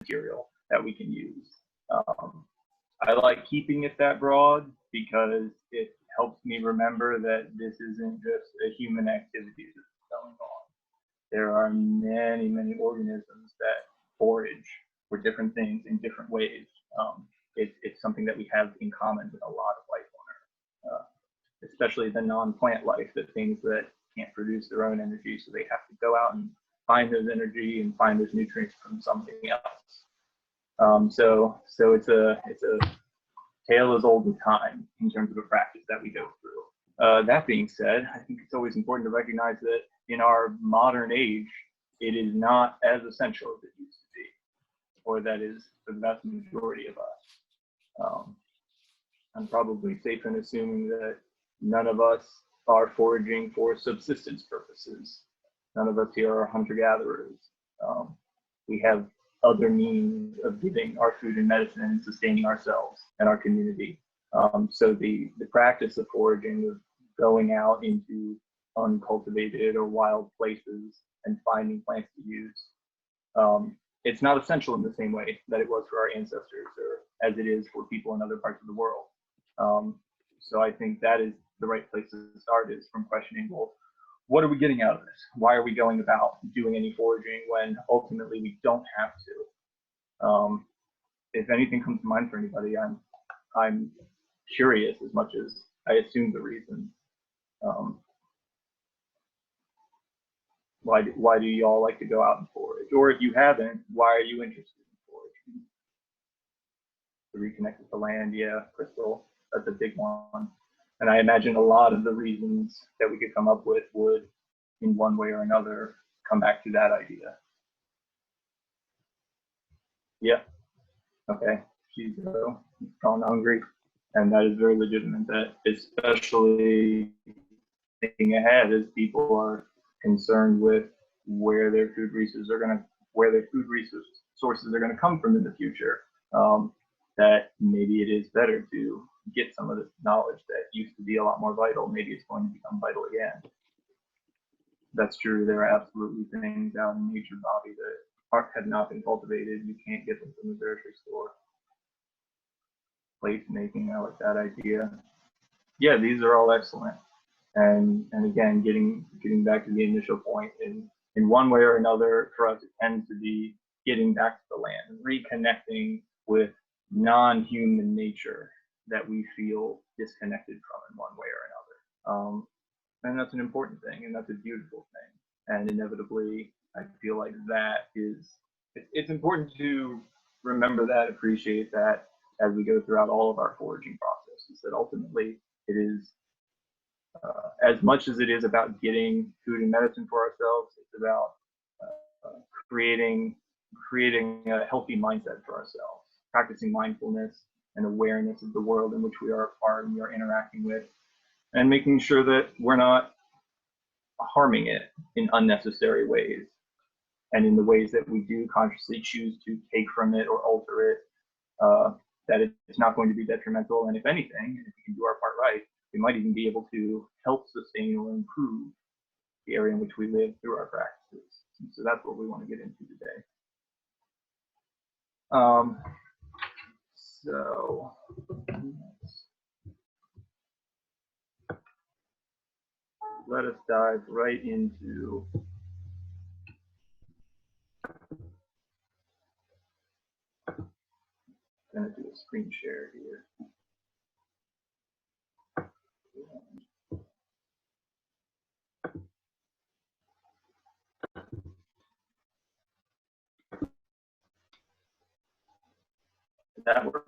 material that we can use. I like keeping it that broad because it helps me remember that this isn't just a human activity that's going on. There are many, many organisms that forage for different things in different ways. It's something that we have in common with a lot of life on Earth, especially the non-plant life, the things that can't produce their own energy, so they have to go out and find those energy and find those nutrients from something else. So it's a tale as old as time in terms of a practice that we go through. That being said, I think it's always important to recognize that in our modern age, it is not as essential as it used to be, or that is for the vast majority of us. I'm probably safe in assuming that none of us are foraging for subsistence purposes. None of us here are hunter-gatherers. We have other means of getting our food and medicine and sustaining ourselves and our community. So the practice of foraging, of going out into uncultivated or wild places and finding plants to use, it's not essential in the same way that it was for our ancestors or as it is for people in other parts of the world. So I think that is the right place to start, is from questioning, well, what are we getting out of this? Why are we going about doing any foraging when ultimately we don't have to? If anything comes to mind for anybody, I'm curious as much as I assume the reason. Why do y'all like to go out and forage? Or if you haven't, why are you interested in foraging? To reconnect with the land, yeah, Crystal, that's a big one. And I imagine a lot of the reasons that we could come up with would, in one way or another, come back to that idea. Yeah, okay, she's gone hungry. And that is very legitimate, that especially thinking ahead as people are concerned with where their food resources are going to come from in the future, that maybe it is better to get some of this knowledge that used to be a lot more vital. Maybe it's going to become vital again. That's true. There are absolutely things out in nature, Bobby, that have not been cultivated. You can't get them from the grocery store. Plate making, I like that idea. Yeah, these are all excellent. And again, getting back to the initial point, in one way or another, for us, it tends to be getting back to the land, reconnecting with non-human nature that we feel disconnected from in one way or another. And that's an important thing, and that's a beautiful thing. And inevitably, I feel like that is, it's important to remember that, appreciate that as we go throughout all of our foraging processes, that ultimately it is, as much as it is about getting food and medicine for ourselves, it's about creating a healthy mindset for ourselves, practicing mindfulness and awareness of the world in which we are a part and we are interacting with, and making sure that we're not harming it in unnecessary ways, and in the ways that we do consciously choose to take from it or alter it, that it's not going to be detrimental. And if anything, if we can do our part right, we might even be able to help sustain or improve the area in which we live through our practices. And so that's what we want to get into today. So let us dive right into I'm going to do a screen share here. Did that work?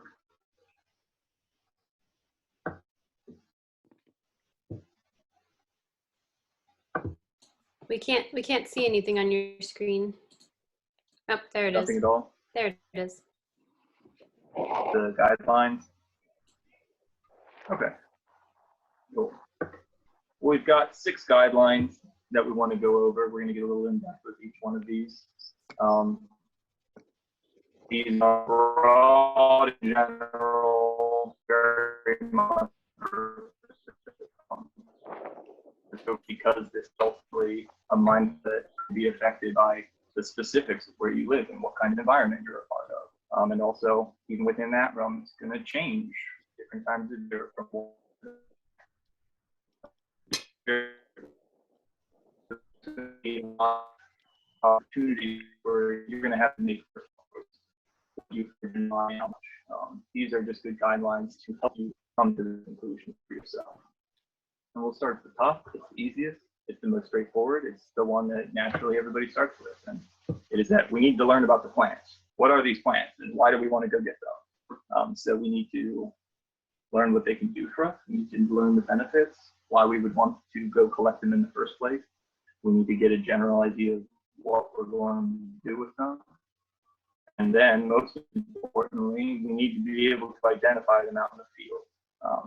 We can't see anything on your screen. Oh, there it is. Nothing at all? There it is. The guidelines? Okay. Cool. We've got 6 guidelines that we want to go over. We're going to get a little in-depth with each one of these. These are broad in general, very much so because this is ultimately a mindset can be affected by the specifics of where you live and what kind of environment you're a part And also, even within that realm, it's going to change different times of year. Opportunities where you're going to have to make you deny how much. These are just good guidelines to help you come to the conclusion for yourself. And we'll start at the top. It's the easiest. It's the most straightforward. It's the one that naturally everybody starts with. And it is that we need to learn about the plants. What are these plants and why do we want to go get them? So we need to learn what they can do for us. We need to learn the benefits, why we would want to go collect them in the first place. We need to get a general idea of what we're going to do with them. And then, most importantly, we need to be able to identify them out in the field.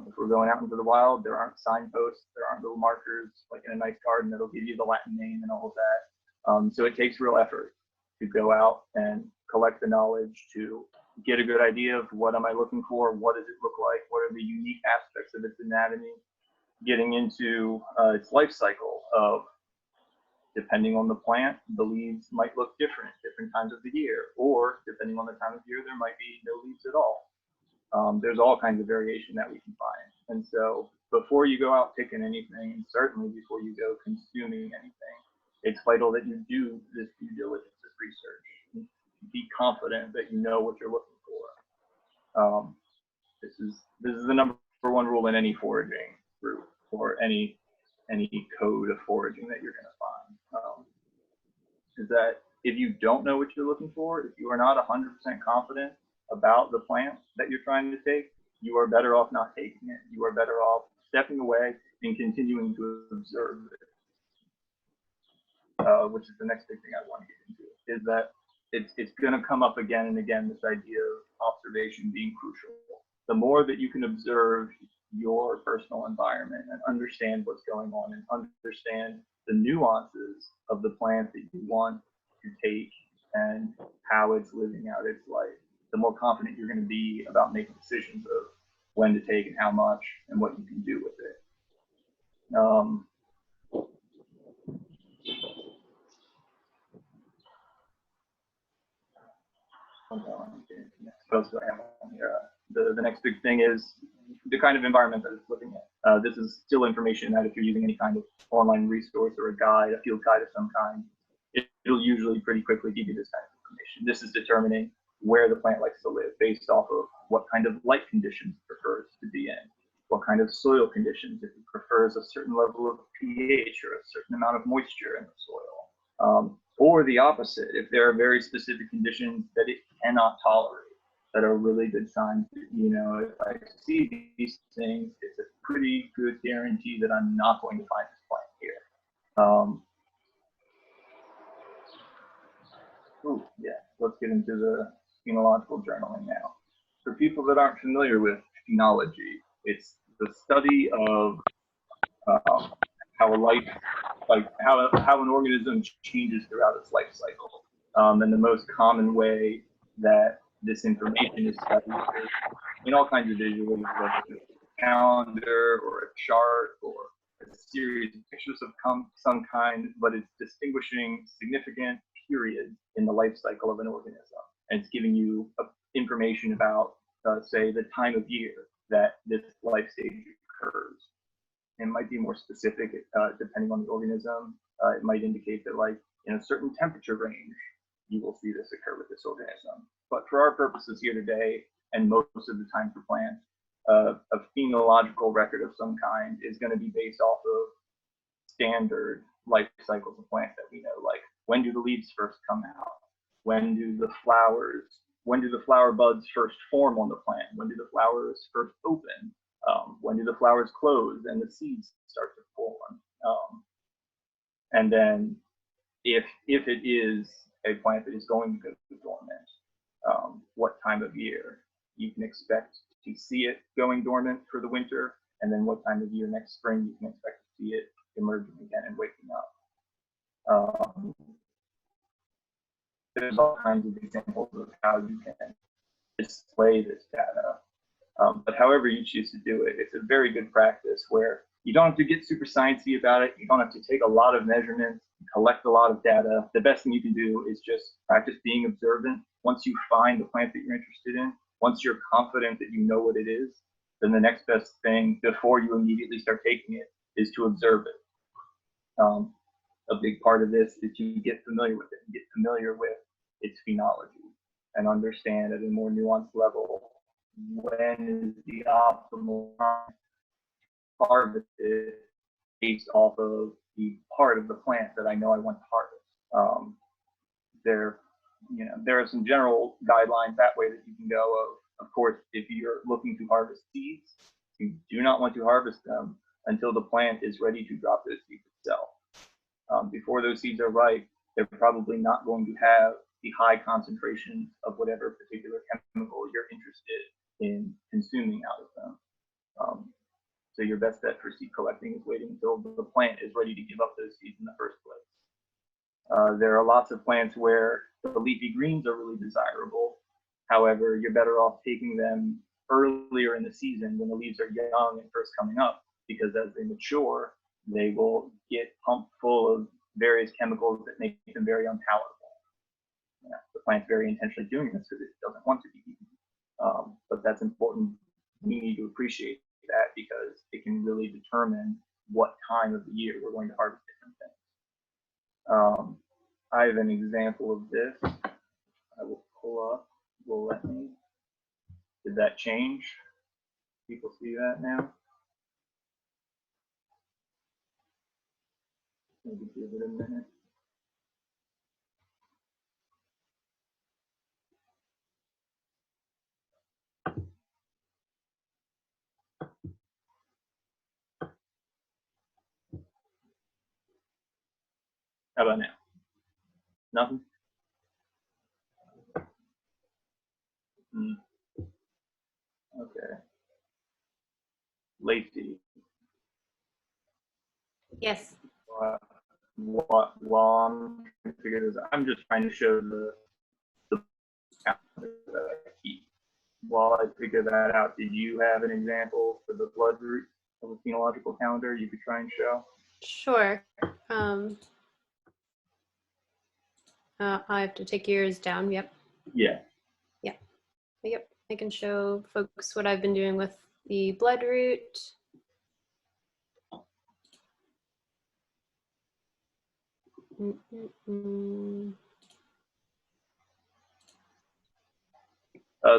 If we're going out into the wild, there aren't signposts, there aren't little markers like in a nice garden that'll give you the Latin name and all of that. So it takes real effort to go out and collect the knowledge, to get a good idea of what am I looking for, what does it look like, what are the unique aspects of its anatomy, getting into its life cycle of, depending on the plant, the leaves might look different at different times of the year, or depending on the time of year, there might be no leaves at all. There's all kinds of variation that we can find. And so before you go out picking anything, and certainly before you go consuming anything, it's vital that you do this due diligence of research. Be confident that you know what you're looking for. This is the number one rule in any foraging group or any code of foraging that you're going to find. Is that if you don't know what you're looking for, if you are not 100% confident about the plant that you're trying to take, you are better off not taking it. You are better off stepping away and continuing to observe it, which is the next big thing I want to get into, is that it's going to come up again and again, this idea of observation being crucial. The more that you can observe your personal environment and understand what's going on and understand the nuances of the plant that you want to take and how it's living out its life, the more confident you're going to be about making decisions of when to take and how much and what you can do with it. The next big thing is the kind of environment that it's living in. This is still information that if you're using any kind of online resource or a guide, a field guide of some kind, it'll usually pretty quickly give you this kind of information. This is determining where the plant likes to live based off of what kind of light conditions it prefers to be in, what kind of soil conditions, if it prefers a certain level of pH or a certain amount of moisture in the soil. Or the opposite, if there are very specific conditions that it cannot tolerate, that are really good signs that, you know, if I see these things, it's a pretty good guarantee that I'm not going to find this plant here. Let's get into the phenological journaling now. For people that aren't familiar with phenology, it's the study of how an organism changes throughout its life cycle. And the most common way that this information is studied is in all kinds of visuals, whether it's a calendar or a chart or a series of pictures of some kind, but it's distinguishing significant periods in the life cycle of an organism. And it's giving you information about, say, the time of year that this life stage occurs. It might be more specific depending on the organism. It might indicate that, like, in a certain temperature range, you will see this occur with this organism. But for our purposes here today, and most of the time for plants, a phenological record of some kind is going to be based off of standard life cycles of plants that we know, like when do the leaves first come out? When do the flower buds first form on the plant? When do the flowers first open? When do the flowers close and the seeds start to form? And then if it is a plant that is going to go dormant, what time of year you can expect to see it going dormant for the winter, and then what time of year next spring you can expect to see it emerging again and waking up. There's all kinds of examples of how you can display this data. But however you choose to do it, it's a very good practice where you don't have to get super sciencey about it. You don't have to take a lot of measurements, collect a lot of data. The best thing you can do is just practice being observant once you find the plant that you're interested in, once you're confident that you know what it is, then the next best thing before you immediately start taking it is to observe it. A big part of this is to get familiar with it, and get familiar with its phenology, and understand at a more nuanced level when is the optimal time to harvest it based off of the part of the plant that I know I want to harvest. There are some general guidelines that way that you can go of course, if you're looking to harvest seeds, you do not want to harvest them until the plant is ready to drop those seeds itself. Before those seeds are ripe, they're probably not going to have the high concentrations of whatever particular chemical you're interested in consuming out of them. So your best bet for seed collecting is waiting until the plant is ready to give up those seeds in the first place. There are lots of plants where the leafy greens are really desirable. However, you're better off taking them earlier in the season when the leaves are young and first coming up, because as they mature, they will get pumped full of various chemicals that make them very unpalatable. The plant's very intentionally doing this because it doesn't want to be eaten. But that's important. We need to appreciate that because it can really determine what time of the year we're going to harvest different things. I have an example of this. I will pull up. Will let me. Did that change? People see that now? Maybe give it a minute. How about now? Nothing? Okay. Lacey. Yes. While I'm trying to figure this out, I'm just trying to show the calendar that I keep. While I figure that out, did you have an example for the blood root of a phenological calendar you could try and show? Sure. I have to take yours down. Yep. Yeah. Yep. I can show folks what I've been doing with the blood root.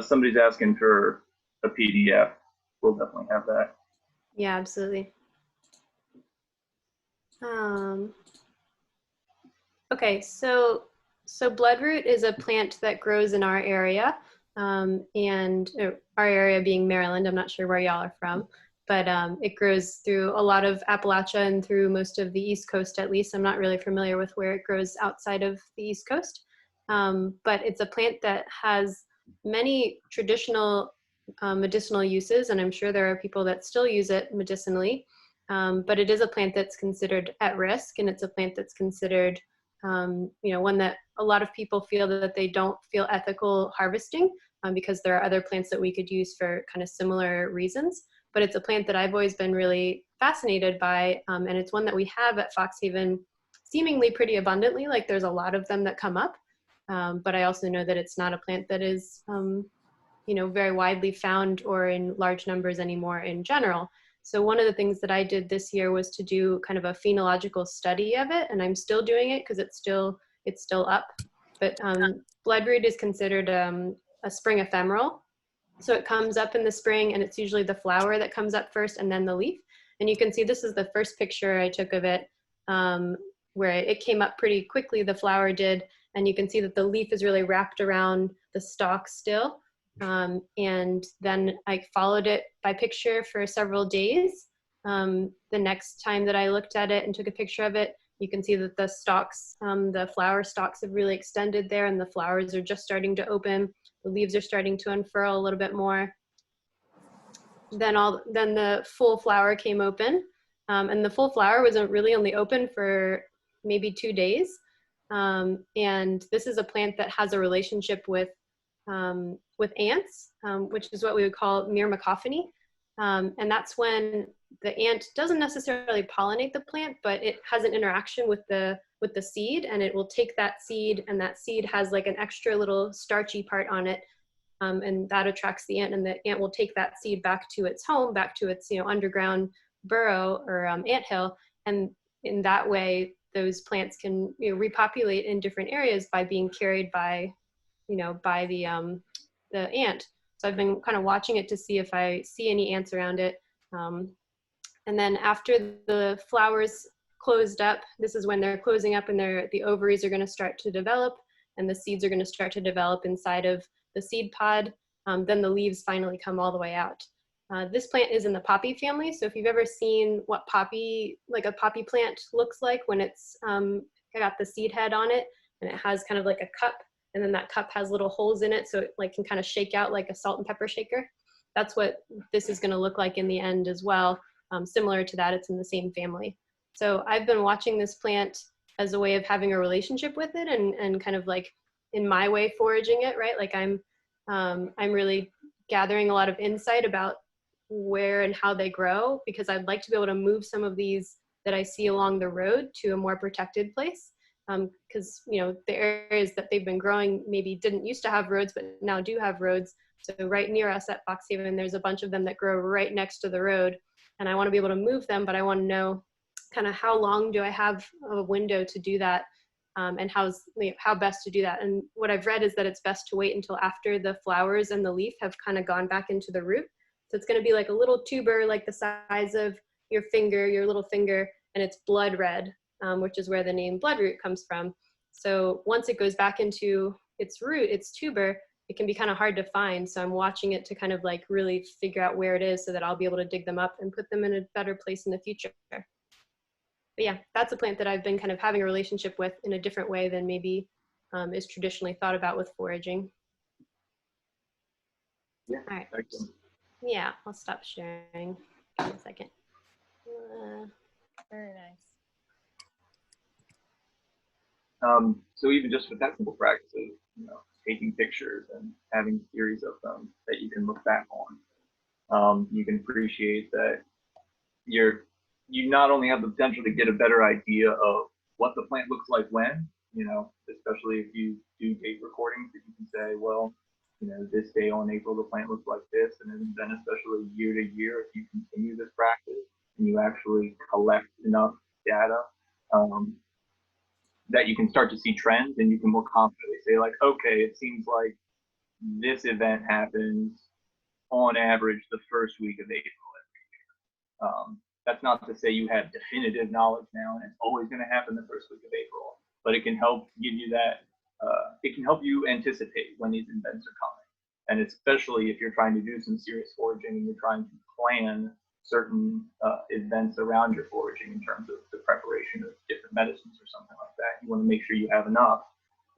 Somebody's asking for a PDF. We'll definitely have that. Yeah, absolutely. Okay, so bloodroot is a plant that grows in our area, and our area being Maryland. I'm not sure where y'all are from, but it grows through a lot of Appalachia and through most of the East Coast, at least. I'm not really familiar with where it grows outside of the East Coast, but it's a plant that has many traditional medicinal uses, and I'm sure there are people that still use it medicinally, but it is a plant that's considered at risk, and it's a plant that's considered one that a lot of people feel that they don't feel ethical harvesting because there are other plants that we could use for kind of similar reasons. But it's a plant that I've always been really fascinated by, and it's one that we have at Fox Haven seemingly pretty abundantly. Like there's a lot of them that come up, but I also know that it's not a plant that is very widely found or in large numbers anymore in general. So one of the things that I did this year was to do kind of a phenological study of it, and I'm still doing it because it's still up. But bloodroot is considered a spring ephemeral. So it comes up in the spring, and it's usually the flower that comes up first and then the leaf. And you can see this is the first picture I took of it, where it came up pretty quickly, the flower did, and you can see that the leaf is really wrapped around the stalk still. And then I followed it by picture for several days. The next time that I looked at it and took a picture of it, you can see that the stalks, the flower stalks have really extended there, and the flowers are just starting to open. The leaves are starting to unfurl a little bit more. Then the full flower came open, and the full flower wasn't really only open for maybe 2 days. And this is a plant that has a relationship with ants, which is what we would call myrmecophony. And that's when the ant doesn't necessarily pollinate the plant, but it has an interaction with the seed, and it will take that seed, and that seed has like an extra little starchy part on it, and that attracts the ant, and the ant will take that seed back to its home, back to its underground burrow or anthill, and in that way those plants can repopulate in different areas by being carried by by the ant. So I've been kind of watching it to see if I see any ants around it. And then after the flowers closed up, this is when they're closing up and the ovaries are going to start to develop and the seeds are going to start to develop inside of the seed pod. Then the leaves finally come all the way out. This plant is in the poppy family. So if you've ever seen what a poppy plant looks like when it's got the seed head on it and it has kind of like a cup, and then that cup has little holes in it so it like can kind of shake out like a salt and pepper shaker. That's what this is going to look like in the end as well. Similar to that, it's in the same family. So I've been watching this plant as a way of having a relationship with it and kind of like in my way foraging it, right? Like I'm really gathering a lot of insight about where and how they grow, because I'd like to be able to move some of these that I see along the road to a more protected place. Because the areas that they've been growing maybe didn't used to have roads, but now do have roads. So right near us at Boxhaven, there's a bunch of them that grow right next to the road, and I want to be able to move them, but I want to know kind of how long do I have a window to do that, and how best to do that. And what I've read is that it's best to wait until after the flowers and the leaf have kind of gone back into the root. So it's going to be like a little tuber, like the size of your little finger, and it's blood red. Which is where the name bloodroot comes from. So once it goes back into its root, its tuber, it can be kind of hard to find. So I'm watching it to kind of like really figure out where it is so that I'll be able to dig them up and put them in a better place in the future. But yeah, that's a plant that I've been kind of having a relationship with in a different way than maybe is traditionally thought about with foraging. Yeah. All right. Excellent. Yeah, I'll stop sharing. Give me a second. Very nice. So even just with that simple practice of taking pictures and having a series of them that you can look back on, you can appreciate that you not only have the potential to get a better idea of what the plant looks like when, especially if you do date recordings, that you can say, well, this day on April the plant looks like this, and then especially year to year, if you continue this practice and you actually collect enough data, that you can start to see trends and you can more confidently say like, okay, it seems like this event happens on average the first week of April every year. That's not to say you have definitive knowledge now and it's always going to happen the first week of April, but it can help give you that, it can help you anticipate when these events are coming. And especially if you're trying to do some serious foraging and you're trying to plan certain events around your foraging in terms of the preparation of different medicines or something like that, you want to make sure you have enough,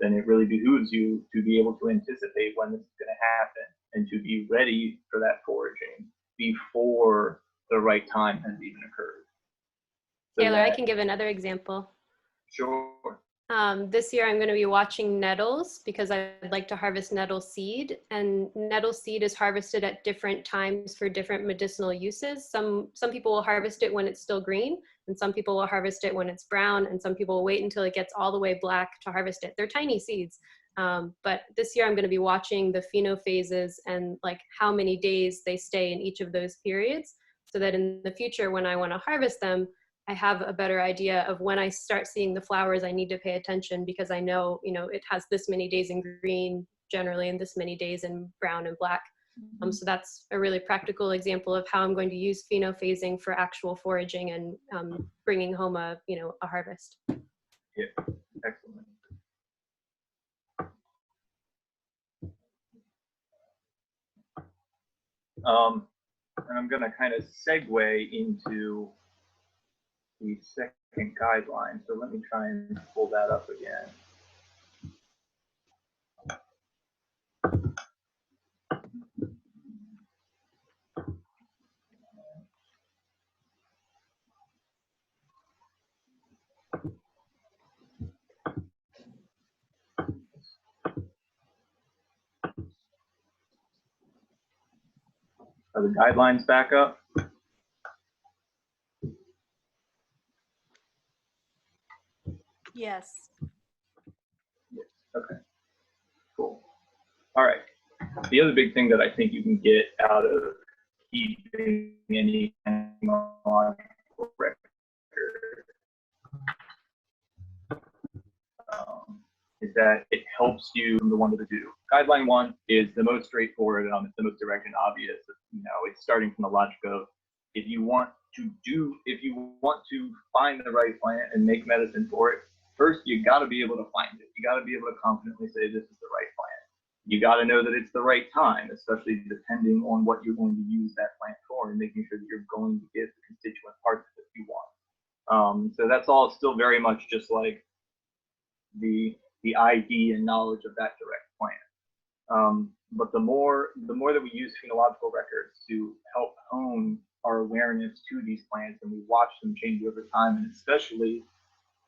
then it really behooves you to be able to anticipate when this is going to happen and to be ready for that foraging before the right time has even occurred. So Taylor, I can give another example. Sure. This year I'm going to be watching nettles because I'd like to harvest nettle seed, and nettle seed is harvested at different times for different medicinal uses. Some people will harvest it when it's still green, and some people will harvest it when it's brown, and some people will wait until it gets all the way black to harvest it. They're tiny seeds. But this year I'm going to be watching the phenophases and like how many days they stay in each of those periods, so that in the future when I want to harvest them, I have a better idea of when I start seeing the flowers, I need to pay attention because I know, it has this many days in green generally and this many days in brown and black. So that's a really practical example of how I'm going to use phenophasing for actual foraging and bringing home a harvest. Yeah, excellent. And I'm going to kind of segue into the second guideline. So let me try and pull that up again. Are the guidelines back up? Yes. Okay, cool. All right. The other big thing that I think you can get out of keeping any entomological record is that it helps you from the one to the two. Guideline 1 is the most straightforward, it's the most direct and obvious. It's starting from the logic of if you want to find the right plant and make medicine for it, first you got to be able to find it. You got to be able to confidently say this is the right plant. You got to know that it's the right time, especially depending on what you're going to use that plant for, and making sure that you're going to get the constituent parts that you want. So that's all still very much just like the ID and knowledge of that direct plant. But the more that we use phenological records to help hone our awareness to these plants, and we watch them change over time, and especially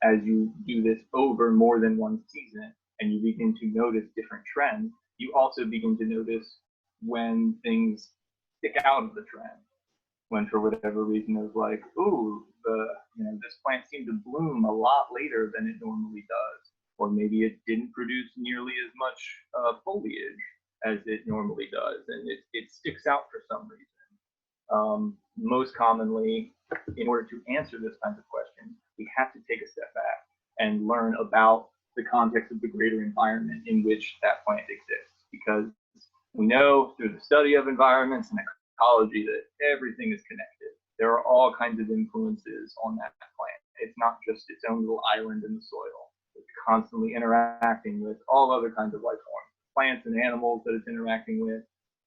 as you do this over more than one season and you begin to notice different trends, you also begin to notice when things stick out of the trend. When for whatever reason it was like, ooh, this plant seemed to bloom a lot later than it normally does, or maybe it didn't produce nearly as much foliage as it normally does, and it sticks out for some reason. Most commonly, in order to answer this kind of question, we have to take a step back and learn about the context of the greater environment in which that plant exists, because we know through the study of environments and ecology that everything is connected. There are all kinds of influences on that plant. It's not just its own little island in the soil. It's constantly interacting with all other kinds of life forms, plants and animals that it's interacting with,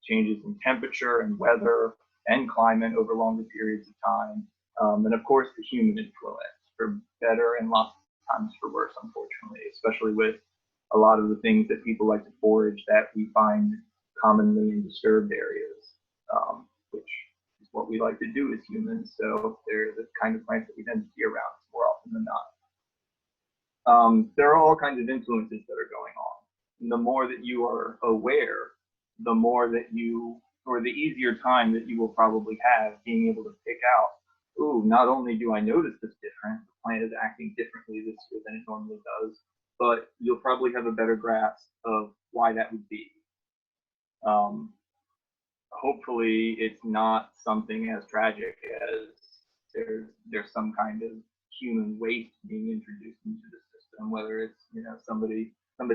changes in temperature and weather and climate over longer periods of time, and of course the human influence, for better and lots of times for worse, unfortunately, especially with a lot of the things that people like to forage that we find commonly in disturbed areas, which is what we like to do as humans. So they're the kind of plants that we tend to see around more often than not. There are all kinds of influences that are going on. And the more that you are aware, the more that or the easier time that you will probably have being able to pick out, ooh, not only do I notice this different, the plant is acting differently this year than it normally does, but you'll probably have a better grasp of why that would be. Hopefully it's not something as tragic as there's some kind of human waste being introduced into the system, whether it's somebody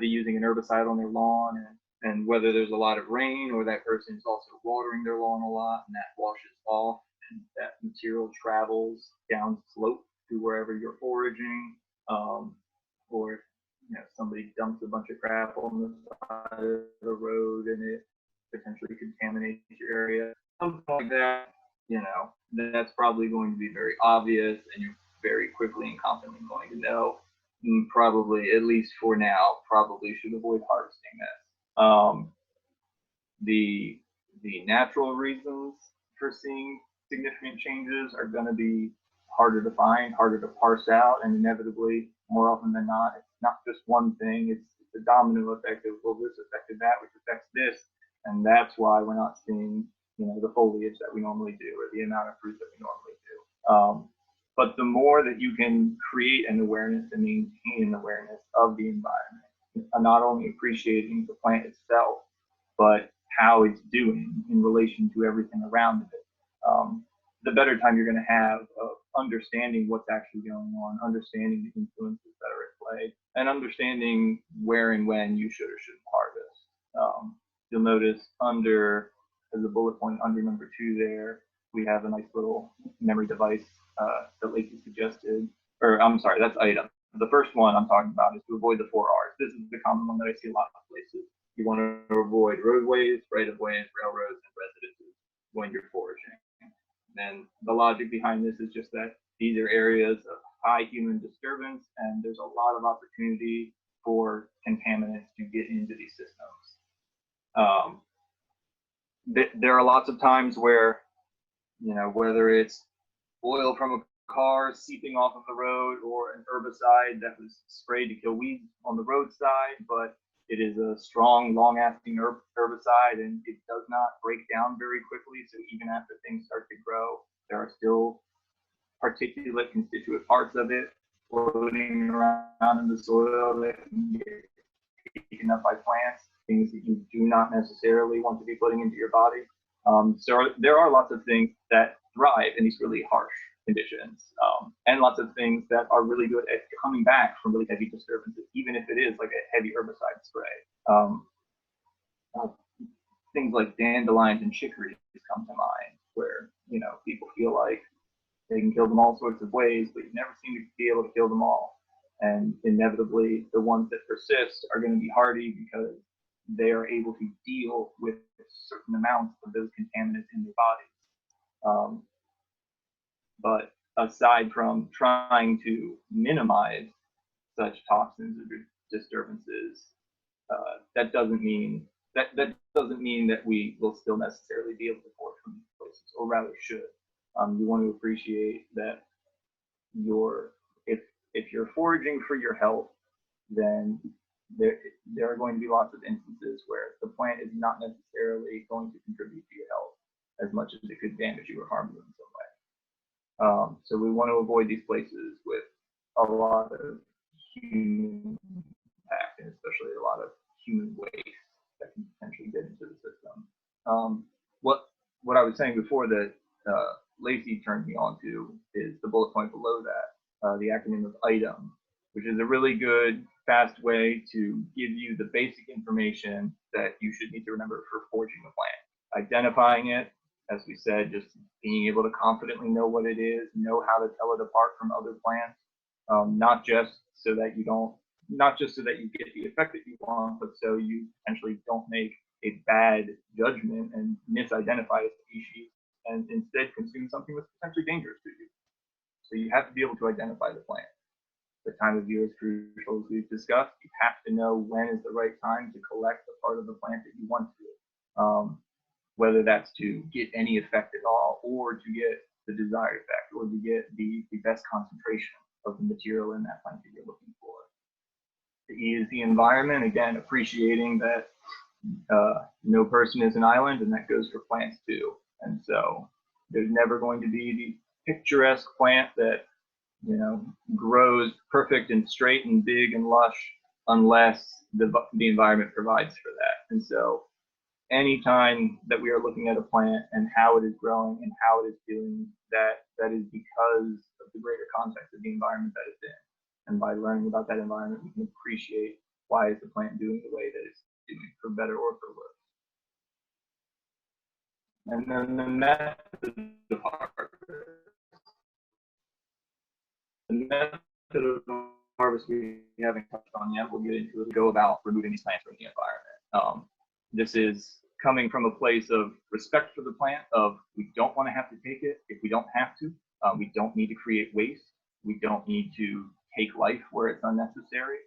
using an herbicide on their lawn, and whether there's a lot of rain, or that person is also watering their lawn a lot and that washes off and that material travels down slope to wherever you're foraging, or somebody dumps a bunch of crap on the side of the road and it potentially contaminates your area, something like that. That's probably going to be very obvious, and you're very quickly and confidently going to know. Probably, at least for now, probably should avoid harvesting this. The natural reasons for seeing significant changes are going to be harder to find, harder to parse out, and inevitably, more often than not, it's not just one thing. It's the domino effect of, well, this affected that, which affects this, and that's why we're not seeing the foliage that we normally do, or the amount of fruit that we normally do. But the more that you can create an awareness and maintain an awareness of the environment, not only appreciating the plant itself, but how it's doing in relation to everything around it, the better time you're going to have of understanding what's actually going on, understanding the influences that are at play, and understanding where and when you should or shouldn't harvest. You'll notice as a bullet point under number 2 there, we have a nice little memory device that Lacey suggested, or I'm sorry, that's item. The first one I'm talking about is to avoid the 4 R's. This is the common one that I see a lot of places. You want to avoid roadways, right-of-ways, railroads, and residences when you're foraging. And the logic behind this is just that these are areas of high human disturbance, and there's a lot of opportunity for contaminants to get into these systems. There are lots of times where, whether it's oil from a car seeping off of the road, or an herbicide that was sprayed to kill weeds on the roadside, but It is a strong, long-acting herbicide, and it does not break down very quickly. So even after things start to grow, there are still particulate constituent parts of it floating around in the soil that can get taken up by plants, things that you do not necessarily want to be putting into your body. So there are lots of things that thrive in these really harsh conditions, and lots of things that are really good at coming back from really heavy disturbances, even if it is like a heavy herbicide spray. Things like dandelions and chicories come to mind, where people feel like they can kill them all sorts of ways, but you never seem to be able to kill them all. And inevitably, the ones that persist are going to be hardy because they are able to deal with certain amounts of those contaminants in their bodies. But aside from trying to minimize such toxins or disturbances, that doesn't mean that we will still necessarily be able to forage from these places, or rather should. You want to appreciate that if you're foraging for your health, then there are going to be lots of instances where the plant is not necessarily going to contribute to your health as much as it could damage you or harm you in some way. So we want to avoid these places with a lot of human impact, and especially a lot of human waste that can potentially get into the system. What I was saying before that Lacey turned me on to is the bullet point below that, the acronym of ITEM, which is a really good, fast way to give you the basic information that you should need to remember for foraging a plant. Identifying it, as we said, just being able to confidently know what it is, know how to tell it apart from other plants, not just so that you get the effect that you want, but so you potentially don't make a bad judgment and misidentify a species and instead consume something that's potentially dangerous to you. So you have to be able to identify the plant. The time of year is crucial, as we've discussed. You have to know when is the right time to collect the part of the plant that you want to, whether that's to get any effect at all, or to get the desired effect, or to get the best concentration of the material in that plant that you're looking for. The E is the environment, again, appreciating that no person is an island, and that goes for plants too. And so there's never going to be the picturesque plant that grows perfect and straight and big and lush unless the environment provides for that. And so anytime that we are looking at a plant and how it is growing and how it is doing, that is because of the greater context of the environment that it's in. And by learning about that environment, we can appreciate why is the plant doing the way that it's doing, for better or for worse. And then the method of harvest. The method of harvest we haven't touched on yet, we'll get into it, go about removing these plants from the environment. This is coming from a place of respect for the plant, of we don't want to have to take it if we don't have to. We don't need to create waste. We don't need to take life where it's unnecessary.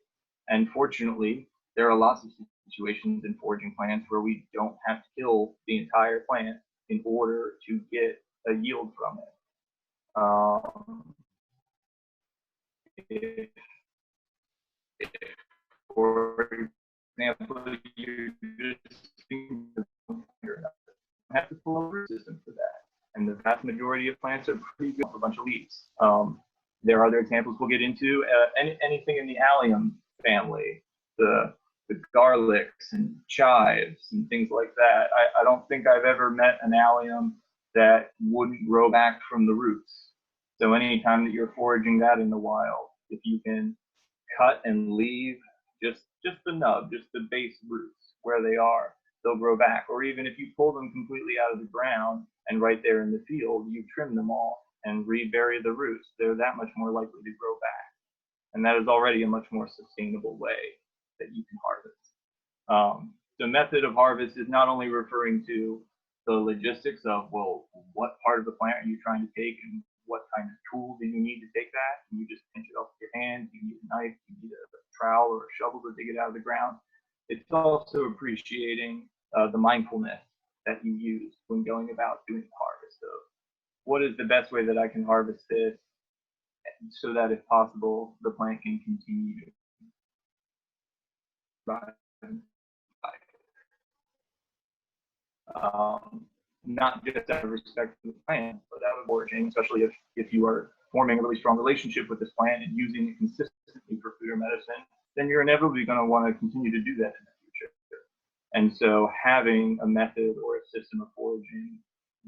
And fortunately, there are lots of situations in foraging plants where we don't have to kill the entire plant in order to get a yield from it. If, for example, you have to pull over a system for that. And the vast majority of plants are pretty good for a bunch of weeds. There are other examples we'll get into. Anything in the allium family, the garlics and chives and things like that. I don't think I've ever met an allium that wouldn't grow back from the roots. So anytime that you're foraging that in the wild, if you can cut and leave just the nub, just the base roots where they are, they'll grow back. Or even if you pull them completely out of the ground and right there in the field, you trim them all and rebury the roots, they're that much more likely to grow back. And that is already a much more sustainable way that you can harvest. The method of harvest is not only referring to the logistics of, well, what part of the plant are you trying to take and what kind of tool do you need to take that? Can you just pinch it off with your hand? Do you need a knife? Do you need a trowel or a shovel to dig it out of the ground? It's also appreciating the mindfulness that you use when going about doing the harvest of what is the best way that I can harvest this so that if possible, the plant can continue to thrive not just out of respect for the plant, but out of foraging, especially if you are forming a really strong relationship with this plant and using it consistently for food or medicine, then you're inevitably going to want to continue to do that in the future. And so having a method or a system of foraging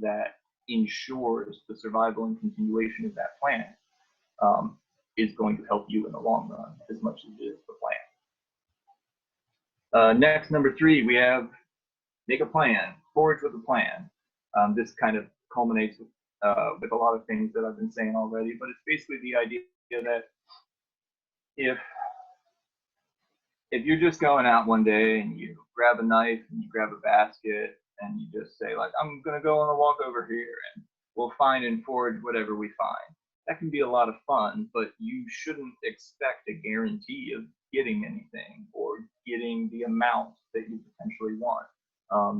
that ensures the survival and continuation of that plant is going to help you in the long run as much as it is the plant. Next, number 3, we have make a plan, forage with a plan. This kind of culminates with a lot of things that I've been saying already, but it's basically the idea that if you're just going out one day and you grab a knife and you grab a basket and you just say, like, I'm going to go on a walk over here and we'll find and forage whatever we find. That can be a lot of fun, but you shouldn't expect a guarantee of getting anything or getting the amount that you potentially want,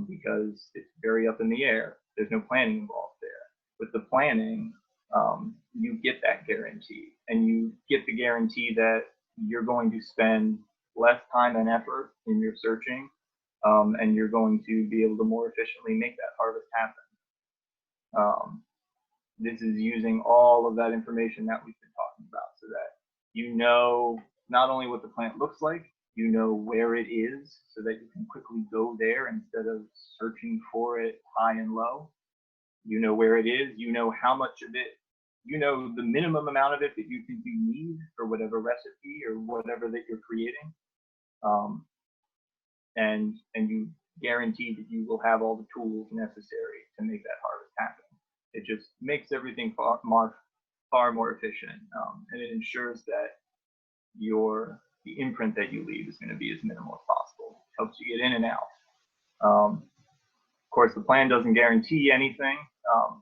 because it's very up in the air. There's no planning involved there. With the planning, you get that guarantee, and you get the guarantee that you're going to spend less time and effort in your searching, and you're going to be able to more efficiently make that harvest happen. This is using all of that information that we've been talking about so that you know not only what the plant looks like, you know where it is so that you can quickly go there instead of searching for it high and low. You know where it is, you know how much of it, you know the minimum amount of it that you think you need for whatever recipe or whatever that you're creating. And you guarantee that you will have all the tools necessary to make that harvest happen. It just makes everything far more efficient, and it ensures that the imprint that you leave is going to be as minimal as possible. It helps you get in and out. Of course, the plan doesn't guarantee anything,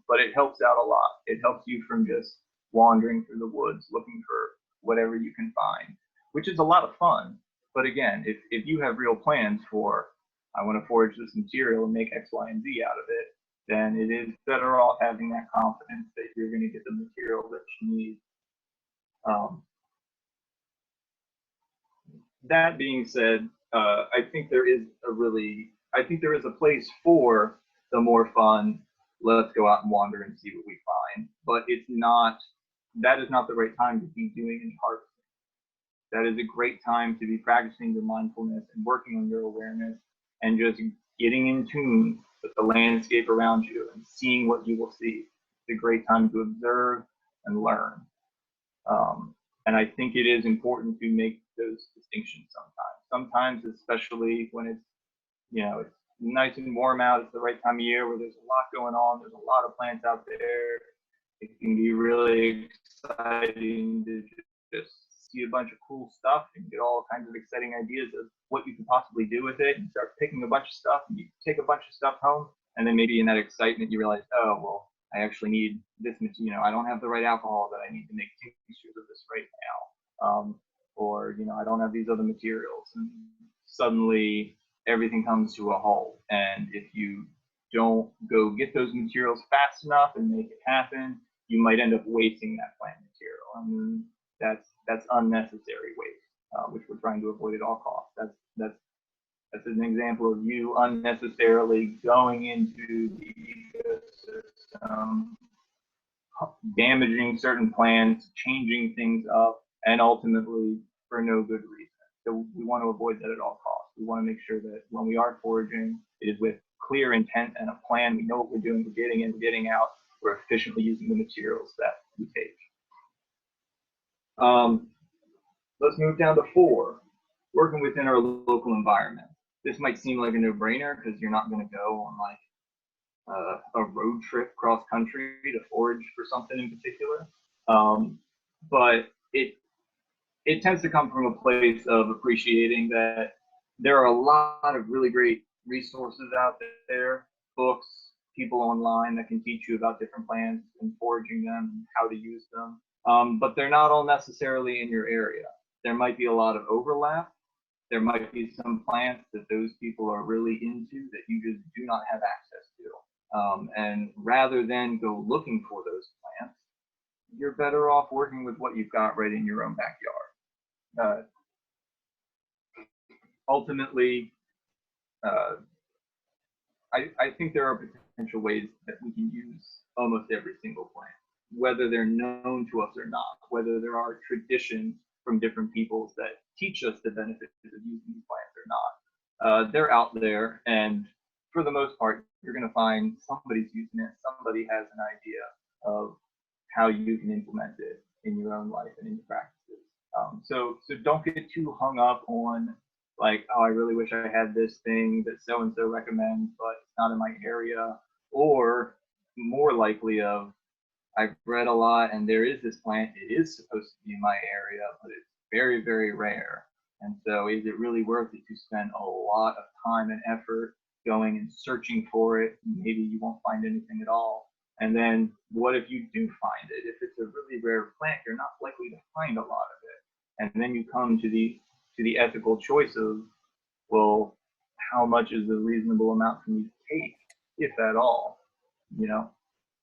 but it helps out a lot. It helps you from just wandering through the woods looking for whatever you can find, which is a lot of fun. But again, if you have real plans for, I want to forage this material and make X, Y, and Z out of it, then it is better off having that confidence that you're going to get the material that you need. That being said, I think there is a place for the more fun, let's go out and wander and see what we find, but that is not the right time to be doing any harvesting. That is a great time to be practicing your mindfulness and working on your awareness and just getting in tune with the landscape around you and seeing what you will see. It's a great time to observe and learn. And I think it is important to make those distinctions sometimes. Sometimes, especially when it's nice and warm out, it's the right time of year where there's a lot going on, there's a lot of plants out there. It can be really exciting to just see a bunch of cool stuff and get all kinds of exciting ideas of what you could possibly do with it, and start picking a bunch of stuff, and you take a bunch of stuff home, and then maybe in that excitement you realize, oh, well, I actually need this, I don't have the right alcohol that I need to make tinctures of this right now, or I don't have these other materials, and suddenly everything comes to a halt. And if you don't go get those materials fast enough and make it happen, you might end up wasting that plant material. I mean, that's unnecessary waste, which we're trying to avoid at all costs. That's an example of you unnecessarily going into the ecosystem, damaging certain plants, changing things up, and ultimately for no good reason. So we want to avoid that at all costs. We want to make sure that when we are foraging, it is with clear intent and a plan. We know what we're doing, we're getting in, we're getting out, we're efficiently using the materials that we take. Let's move down to 4, working within our local environment. This might seem like a no-brainer because you're not going to go on like a road trip cross country to forage for something in particular, but it tends to come from a place of appreciating that there are a lot of really great resources out there, books, people online that can teach you about different plants and foraging them and how to use them, but they're not all necessarily in your area. There might be a lot of overlap. There might be some plants that those people are really into that you just do not have access to. And rather than go looking for those plants, you're better off working with what you've got right in your own backyard. ultimately, I think there are potential ways that we can use almost every single plant, whether they're known to us or not, whether there are traditions from different peoples that teach us the benefits of using these plants or not. They're out there, and for the most part, you're going to find somebody's using it. Somebody has an idea of how you can implement it in your own life and in your practices. So don't get too hung up on like, oh, I really wish I had this thing that so and so recommends, but it's not in my area. Or more likely of, I've read a lot and there is this plant, it is supposed to be in my area, but it's very, very rare. And so is it really worth it to spend a lot of time and effort going and searching for it? Maybe you won't find anything at all. And then what if you do find it? If it's a really rare plant, you're not likely to find a lot of it. And then you come to the ethical choice of, well, how much is a reasonable amount for me to take, if at all? You know,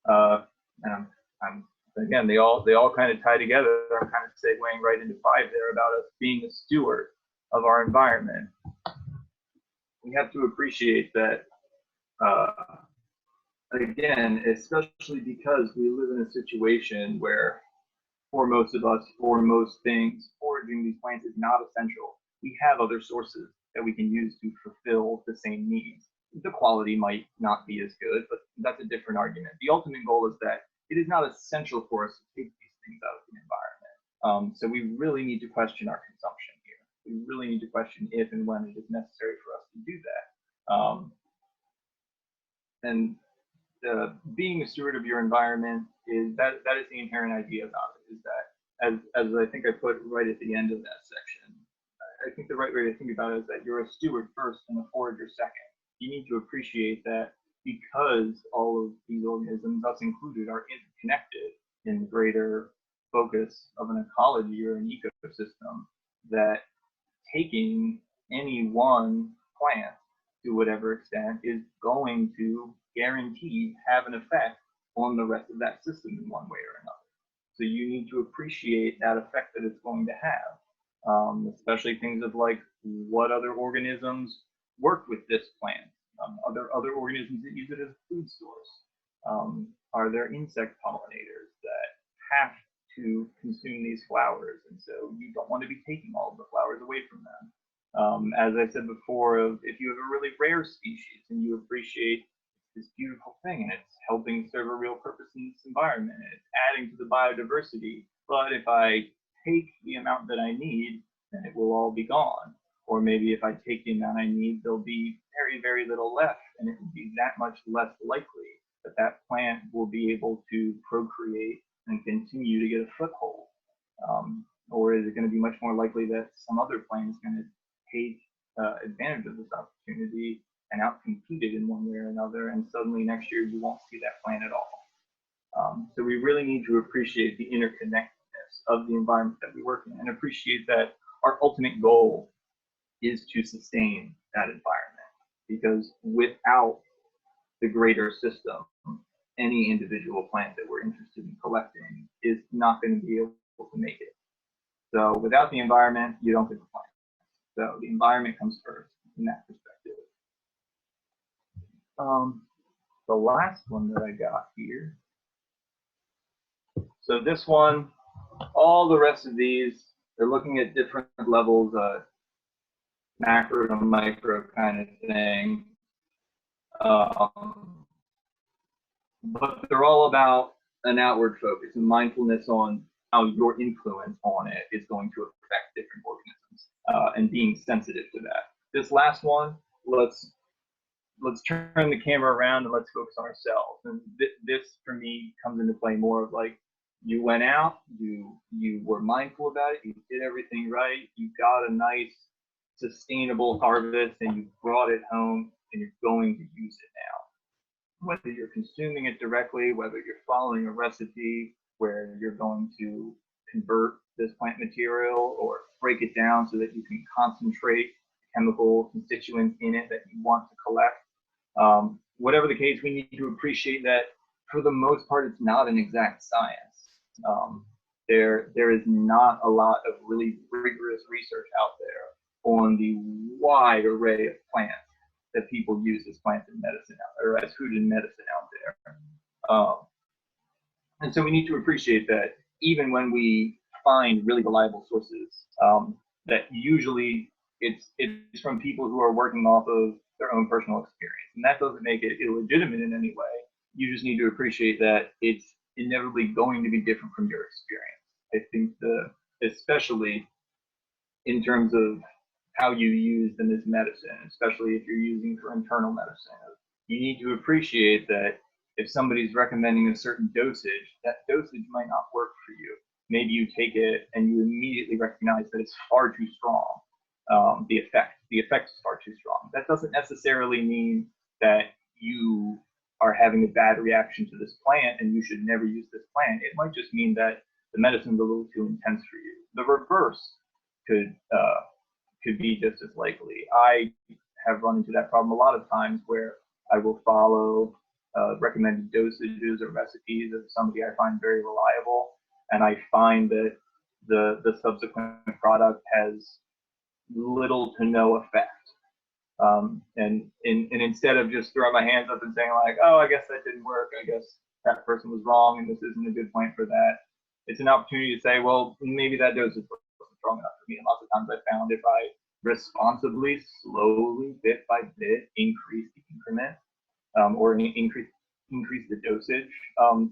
and I'm again, they all kind of tie together. I'm kind of segueing right into 5 there about us being a steward of our environment. We have to appreciate that. Again, especially because we live in a situation where, for most of us, for most things, foraging these plants is not essential. We have other sources that we can use to fulfill the same needs. The quality might not be as good, but that's a different argument. The ultimate goal is that it is not essential for us to take these things out of the environment. So we really need to question our consumption here. We really need to question if and when it is necessary for us to do that. And being a steward of your environment is that is the inherent idea about it, is that, as I think I put right at the end of that section, I think the right way to think about it is that you're a steward first and a forager second. You need to appreciate that because all of these organisms, us included, are interconnected in the greater focus of an ecology or an ecosystem, that taking any one plant to whatever extent is going to guaranteed have an effect on the rest of that system in one way or another. So you need to appreciate that effect that it's going to have, especially things of like, what other organisms work with this plant? Other organisms that use it as a food source? Are there insect pollinators that have to consume these flowers? And so you don't want to be taking all of the flowers away from them. As I said before, if you have a really rare species and you appreciate this beautiful thing and it's helping serve a real purpose in this environment and it's adding to the biodiversity, but if I take the amount that I need, then it will all be gone. Or maybe if I take the amount I need, there'll be very, very little left, and it will be that much less likely that that plant will be able to procreate and continue to get a foothold. Or is it going to be much more likely that some other plant is going to take advantage of this opportunity and outcompete it in one way or another, and suddenly next year you won't see that plant at all. So we really need to appreciate the interconnectedness of the environment that we work in, and appreciate that our ultimate goal is to sustain that environment, because without the greater system, any individual plant that we're interested in collecting is not going to be able to make it. So without the environment, you don't get the plant. So the environment comes first in that perspective. The last one that I got here. So this one, all the rest of these, they're looking at different levels of macro to micro kind of thing. But they're all about an outward focus and mindfulness on how your influence on it is going to affect different organisms, and being sensitive to that. This last one, let's turn the camera around and let's focus on ourselves. And this for me comes into play more of like, you went out, you were mindful about it, you did everything right, you got a nice sustainable harvest, and you brought it home, and you're going to use it now. Whether you're consuming it directly, whether you're following a recipe where you're going to convert this plant material or break it down so that you can concentrate chemical constituents in it that you want to collect. Whatever the case, we need to appreciate that for the most part, it's not an exact science. There is not a lot of really rigorous research out there on the wide array of plants that people use as plants in medicine or as food in medicine out there. And so we need to appreciate that even when we find really reliable sources, that usually it's from people who are working off of their own personal experience. And that doesn't make it illegitimate in any way. You just need to appreciate that it's inevitably going to be different from your experience. I think especially in terms of how you use them as medicine, especially if you're using for internal medicine, you need to appreciate that if somebody's recommending a certain dosage, that dosage might not work for you. Maybe you take it and you immediately recognize that it's far too strong. The effect is far too strong. That doesn't necessarily mean that you are having a bad reaction to this plant and you should never use this plant. It might just mean that the medicine's a little too intense for you. The reverse could be just as likely. I have run into that problem a lot of times where I will follow recommended dosages or recipes of somebody I find very reliable, and I find that the subsequent product has little to no effect. And instead of just throwing my hands up and saying like, oh, I guess that didn't work, I guess that person was wrong and this isn't a good plant for that, it's an opportunity to say, well, maybe that dosage wasn't strong enough for me. And lots of times I found if I responsibly, slowly, bit by bit, increase the increment or increase the dosage,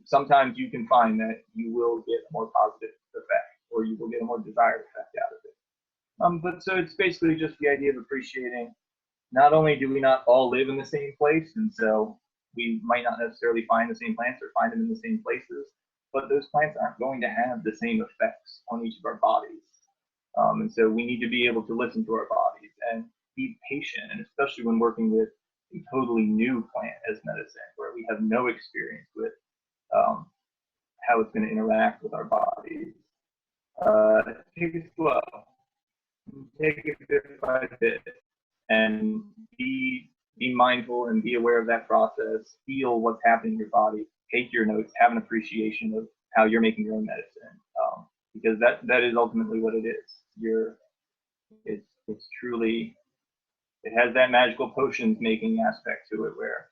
sometimes you can find that you will get a more positive effect or you will get a more desired effect out of it. But so it's basically just the idea of appreciating not only do we not all live in the same place, and so we might not necessarily find the same plants or find them in the same places, but those plants aren't going to have the same effects on each of our bodies. And so we need to be able to listen to our bodies and be patient, and especially when working with a totally new plant as medicine, where we have no experience with how it's going to interact with our bodies. Take it slow. Take it bit by bit, and be mindful and be aware of that process. Feel what's happening in your body. Take your notes. Have an appreciation of how you're making your own medicine, because that is ultimately what it is. It's truly, it has that magical potions making aspect to it, where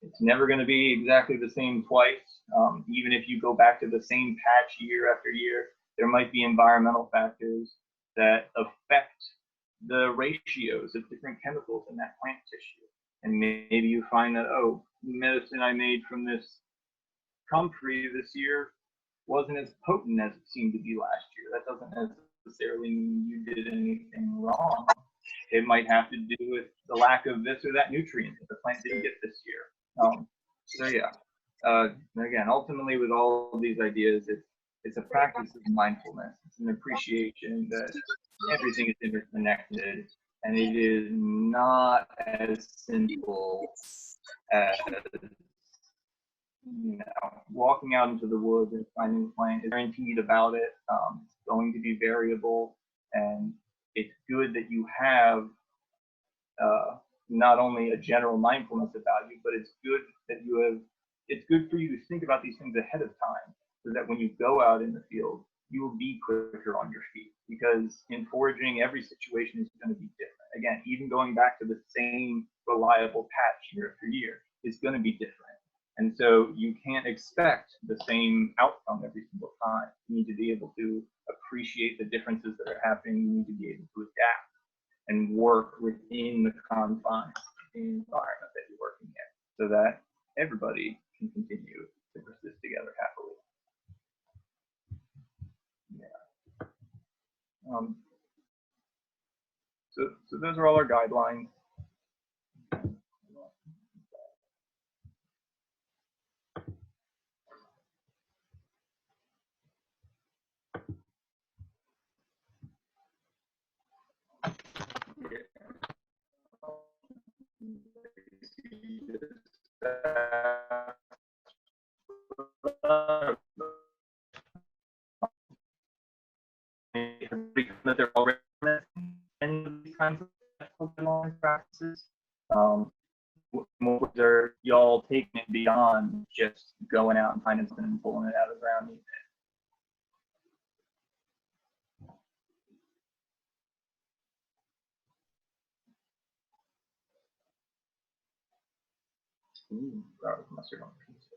it's never going to be exactly the same twice. Even if you go back to the same patch year after year, there might be environmental factors that affect the ratios of different chemicals in that plant tissue. And maybe you find that, oh, medicine I made from this comfrey this year wasn't as potent as it seemed to be last year. That doesn't necessarily mean you did anything wrong. It might have to do with the lack of this or that nutrient that the plant didn't get this year. So yeah, again, ultimately with all of these ideas, it's a practice of mindfulness. It's an appreciation that everything is interconnected, and it is not as simple as, you know, walking out into the woods and finding a plant is guaranteed about it. It's going to be variable, and it's good that you have not only a general mindfulness about you, but it's good that you have, it's good for you to think about these things ahead of time, so that when you go out in the field, you will be quicker on your feet. Because in foraging, every situation is going to be different. Again, even going back to the same reliable patch year after year is going to be different. And so you can't expect the same outcome every single time. You need to be able to appreciate the differences that are happening. You need to be able to adapt and work within the confines of the environment that you're working in, so that everybody can continue to persist together happily. Yeah. So those are all our guidelines. That they're already any of these kinds of practices. What are y'all taking it beyond just going out and finding something and pulling it out of the ground? Ooh, garlic mustard on pizza.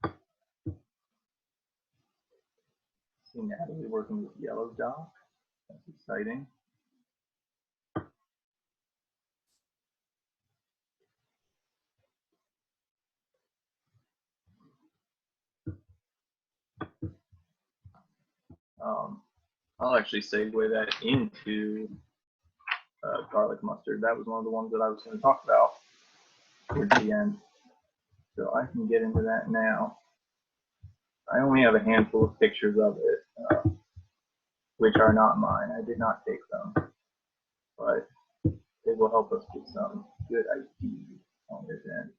Nice. See Natalie working with yellow dock. That's exciting. I'll actually segue that into garlic mustard. That was one of the ones that I was going to talk about towards the end. So I can get into that now. I only have a handful of pictures of it, which are not mine. I did not take them, but it will help us get some good ideas on this end.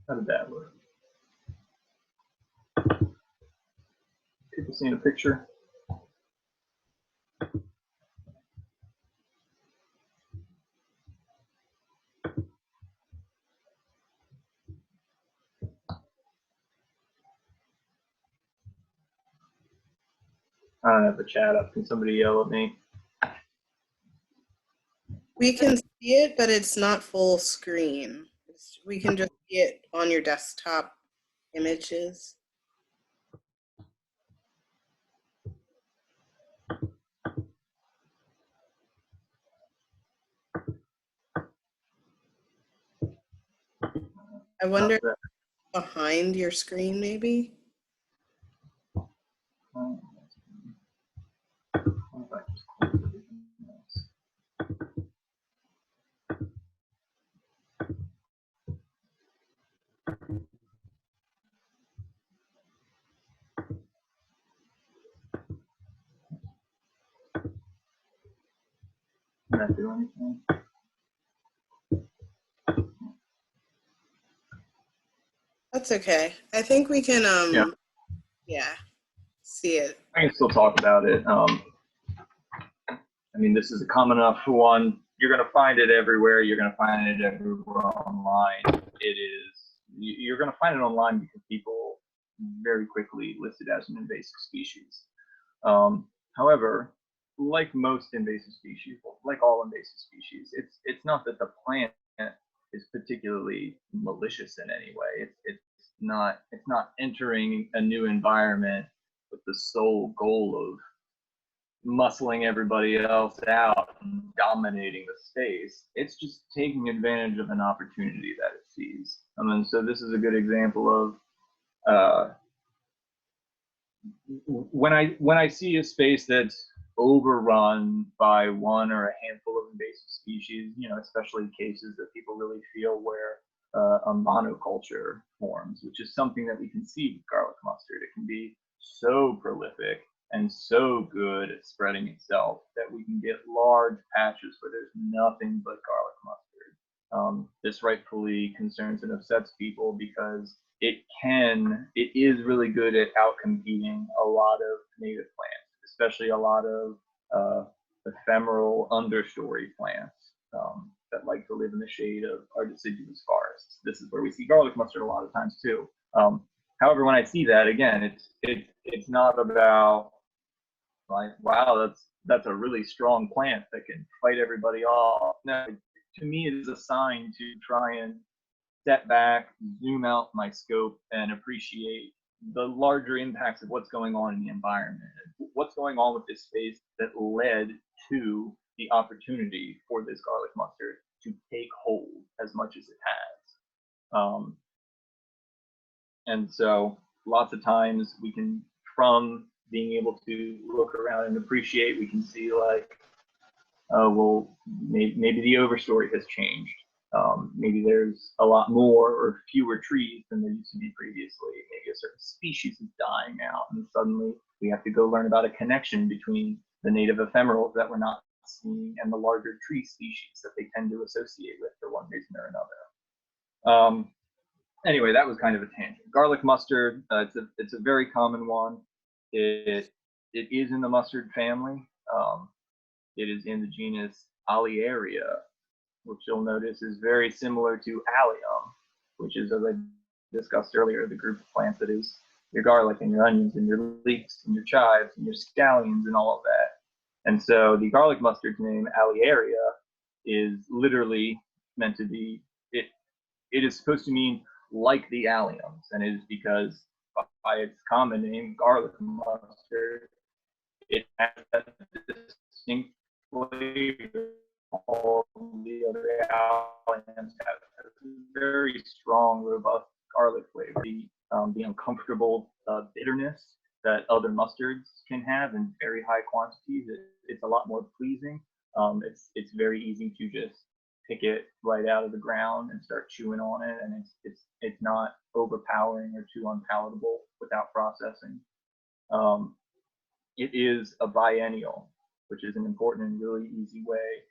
How did that look? People seeing a picture? I don't have the chat up. Can somebody yell at me? We can see it, but it's not full screen. We can just see it on your desktop images. I wonder if behind your screen, maybe? Can I do anything? That's okay. I think we can, yeah, see it. I can still talk about it. I mean, this is a common enough one. You're going to find it everywhere. You're going to find it everywhere online. It is, you're going to find it online because people very quickly list it as an invasive species. However, like most invasive species, like all invasive species, it's not that the plant is particularly malicious in any way. It's not entering a new environment with the sole goal of muscling everybody else out and dominating the space. It's just taking advantage of an opportunity that it sees. I mean, so this is a good example of when I see a space that's overrun by one or a handful of invasive species, you know, especially cases that people really feel where a monoculture forms, which is something that we can see with garlic mustard. It can be so prolific and so good at spreading itself that we can get large patches where there's nothing but garlic mustard. This rightfully concerns and upsets people because it is really good at outcompeting a lot of native plants, especially a lot of ephemeral understory plants that like to live in the shade of our deciduous forests. This is where we see garlic mustard a lot of times too. However, when I see that, again, it's not about like, wow, that's a really strong plant that can fight everybody off. No, to me, it is a sign to try and step back, zoom out my scope, and appreciate the larger impacts of what's going on in the environment, what's going on with this space that led to the opportunity for this garlic mustard to take hold as much as it has. And so lots of times we can, from being able to look around and appreciate, we can see like, well, maybe the overstory has changed. Maybe there's a lot more or fewer trees than there used to be previously. Maybe a certain species is dying out, and suddenly we have to go learn about a connection between the native ephemerals that we're not seeing and the larger tree species that they tend to associate with for one reason or another. Anyway, that was kind of a tangent. Garlic mustard, it's a very common one. It is in the mustard family. It is in the genus Aliaria, which you'll notice is very similar to allium, which is, as I discussed earlier, the group of plants that is your garlic and your onions and your leeks and your chives and your scallions and all of that. And so the garlic mustard's name, Alliaria, is literally meant to be, it is supposed to mean like the alliums, and it is because by its common name, garlic mustard, it has that distinct flavor. All the other alliums have a very strong, robust garlic flavor. The uncomfortable bitterness that other mustards can have in very high quantities, it's a lot more pleasing. It's very easy to just pick it right out of the ground and start chewing on it, and it's not overpowering or too unpalatable without processing. It is a biennial, which is an important and really easy way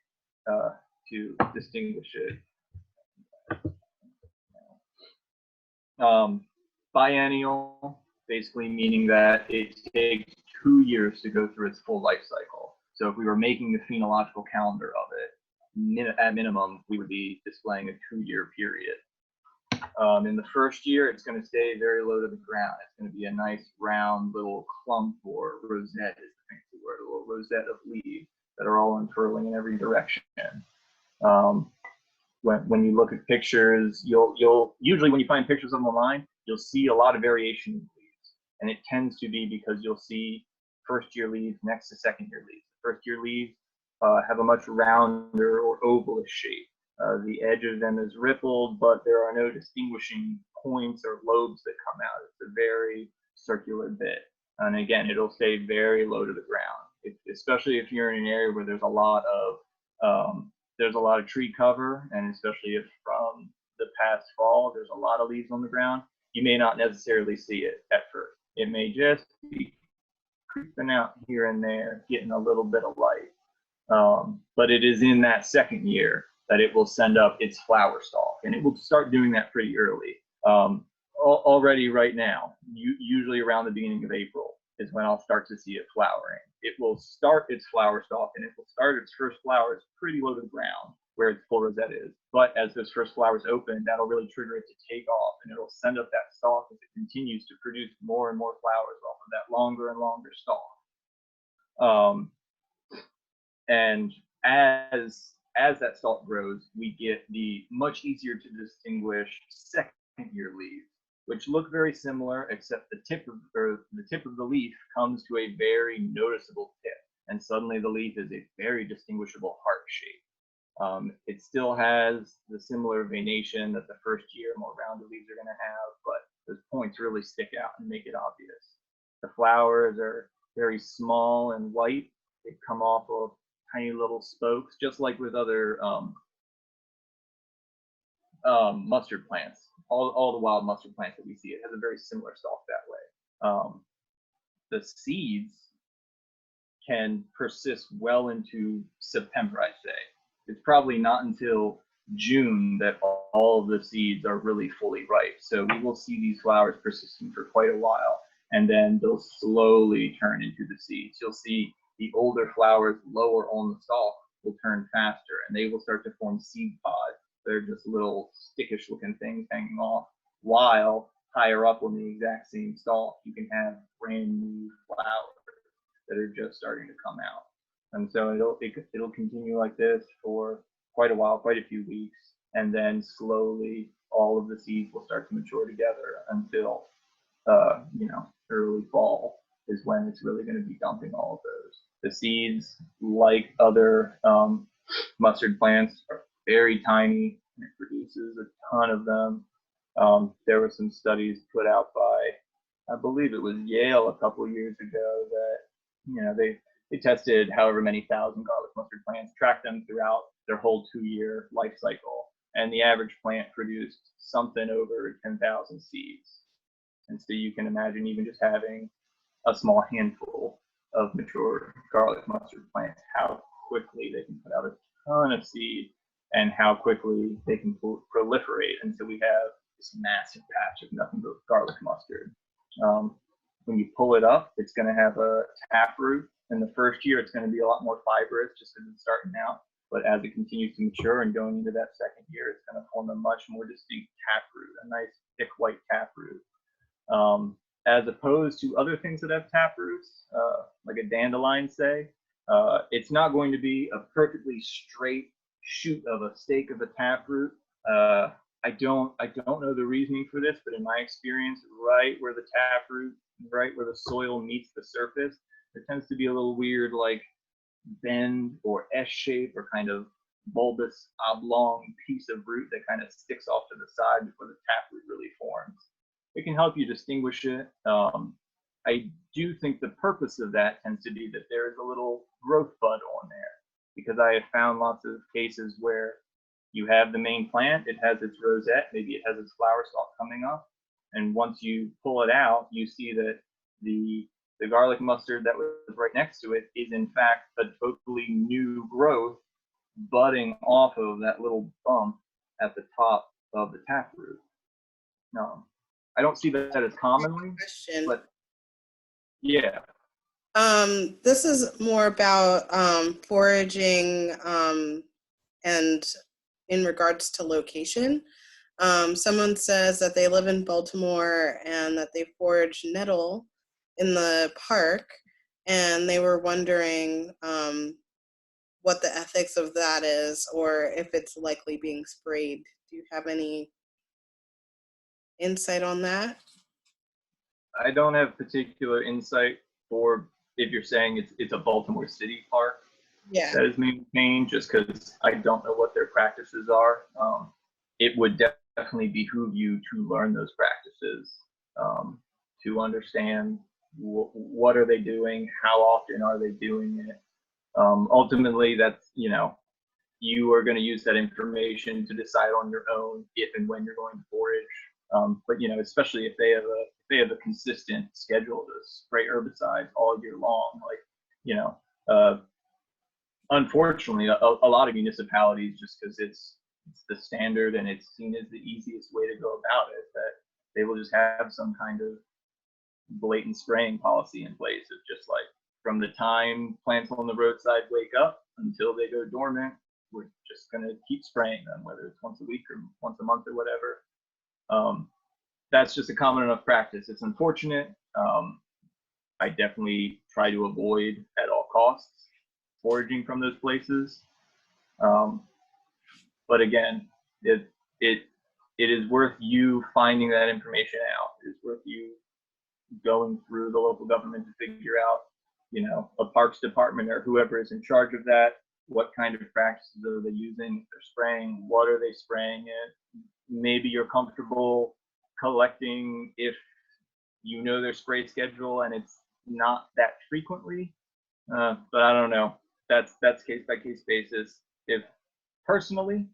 to distinguish it. Biennial, basically meaning that it takes 2 years to go through its full life cycle. So if we were making the phenological calendar of it, at minimum, we would be displaying a 2-year period. In the first year, it's going to stay very low to the ground. It's going to be a nice round little clump, or rosette is the fancy word, a little rosette of leaves that are all unfurling in every direction. When you look at pictures, you'll usually, when you find pictures of them online, you'll see a lot of variation in leaves, and it tends to be because you'll see first-year leaves next to second-year leaves. First-year leaves have a much rounder or ovalish shape. The edge of them is rippled, but there are no distinguishing points or lobes that come out. It's a very circular bit, and again, it'll stay very low to the ground, especially if you're in an area where there's a lot of tree cover, and especially if from the past fall there's a lot of leaves on the ground, you may not necessarily see it at first. It may just be creeping out here and there, getting a little bit of light. But it is in that second year that it will send up its flower stalk, and it will start doing that pretty early. Already right now, usually around the beginning of April is when I'll start to see it flowering. It will start its flower stalk, and it will start its first flowers pretty low to the ground where its full rosette is. But as those first flowers open, that'll really trigger it to take off, and it'll send up that stalk as it continues to produce more and more flowers off of that longer and longer stalk. And as that stalk grows, we get the much easier to distinguish second-year leaves, which look very similar, except the tip of the leaf comes to a very noticeable tip, and suddenly the leaf is a very distinguishable heart shape. It still has the similar venation that the first year more rounded leaves are going to have, but those points really stick out and make it obvious. The flowers are very small and white. They come off of tiny little spokes, just like with other mustard plants. All the wild mustard plants that we see, it has a very similar stalk that way. The seeds can persist well into September, I'd say. It's probably not until June that all of the seeds are really fully ripe. So we will see these flowers persisting for quite a while, and then they'll slowly turn into the seeds. You'll see the older flowers lower on the stalk will turn faster, and they will start to form seed pods. They're just little stickish looking things hanging off, while higher up on the exact same stalk, you can have brand new flowers that are just starting to come out. And so it'll continue like this for quite a while, quite a few weeks, and then slowly all of the seeds will start to mature together until early fall is when it's really going to be dumping all of those. The seeds, like other mustard plants, are very tiny, and it produces a ton of them. There were some studies put out by, I believe it was Yale a couple of years ago, that they tested however many thousand garlic mustard plants, tracked them throughout their whole 2-year life cycle, and the average plant produced something over 10,000 seeds. And so you can imagine even just having a small handful of mature garlic mustard plants, how quickly they can put out a ton of seed and how quickly they can proliferate until we have this massive patch of nothing but garlic mustard. When you pull it up, it's going to have a taproot. In the first year, it's going to be a lot more fibrous just because it's starting out. but as it continues to mature and going into that second year, it's going to form a much more distinct taproot, a nice thick white taproot. As opposed to other things that have taproots, like a dandelion, say, it's not going to be a perfectly straight shoot of a stake of a taproot. I don't know the reasoning for this, but in my experience, right where the taproot, right where the soil meets the surface, there tends to be a little weird, like, bend or S shape or kind of bulbous oblong piece of root that kind of sticks off to the side before the taproot really forms. It can help you distinguish it. I do think the purpose of that tends to be that there is a little growth bud on there, because I have found lots of cases where you have the main plant, it has its rosette, maybe it has its flower stalk coming up, and once you pull it out, you see that the garlic mustard that was right next to it is in fact a totally new growth budding off of that little bump at the top of the taproot. I don't see that as commonly, Question. but yeah. This is more about foraging and in regards to location. Someone says that they live in Baltimore and that they forage nettle in the park, and they were wondering what the ethics of that is, or if it's likely being sprayed. Do you have any insight on that? I don't have particular insight for if you're saying it's a Baltimore City park Yeah. that is maintained, just because I don't know what their practices are. It would definitely behoove you to learn those practices, to understand what are they doing, how often are they doing it. Ultimately, that's, you are going to use that information to decide on your own if and when you're going to forage. But especially if they have a consistent schedule to spray herbicides all year long, unfortunately, a lot of municipalities, just because it's the standard and it's seen as the easiest way to go about it, that they will just have some kind of blatant spraying policy in place of just like, from the time plants on the roadside wake up until they go dormant, we're just going to keep spraying them, whether it's once a week or once a month or whatever. That's just a common enough practice. It's unfortunate. I definitely try to avoid at all costs foraging from those places. But again, it is worth you finding that information out. It's worth you going through the local government to figure out, a parks department or whoever is in charge of that, what kind of practices are they using? If they're spraying, what are they spraying it? Maybe you're comfortable collecting if you know their spray schedule and it's not that frequently, but I don't know. That's case by case basis. If personally,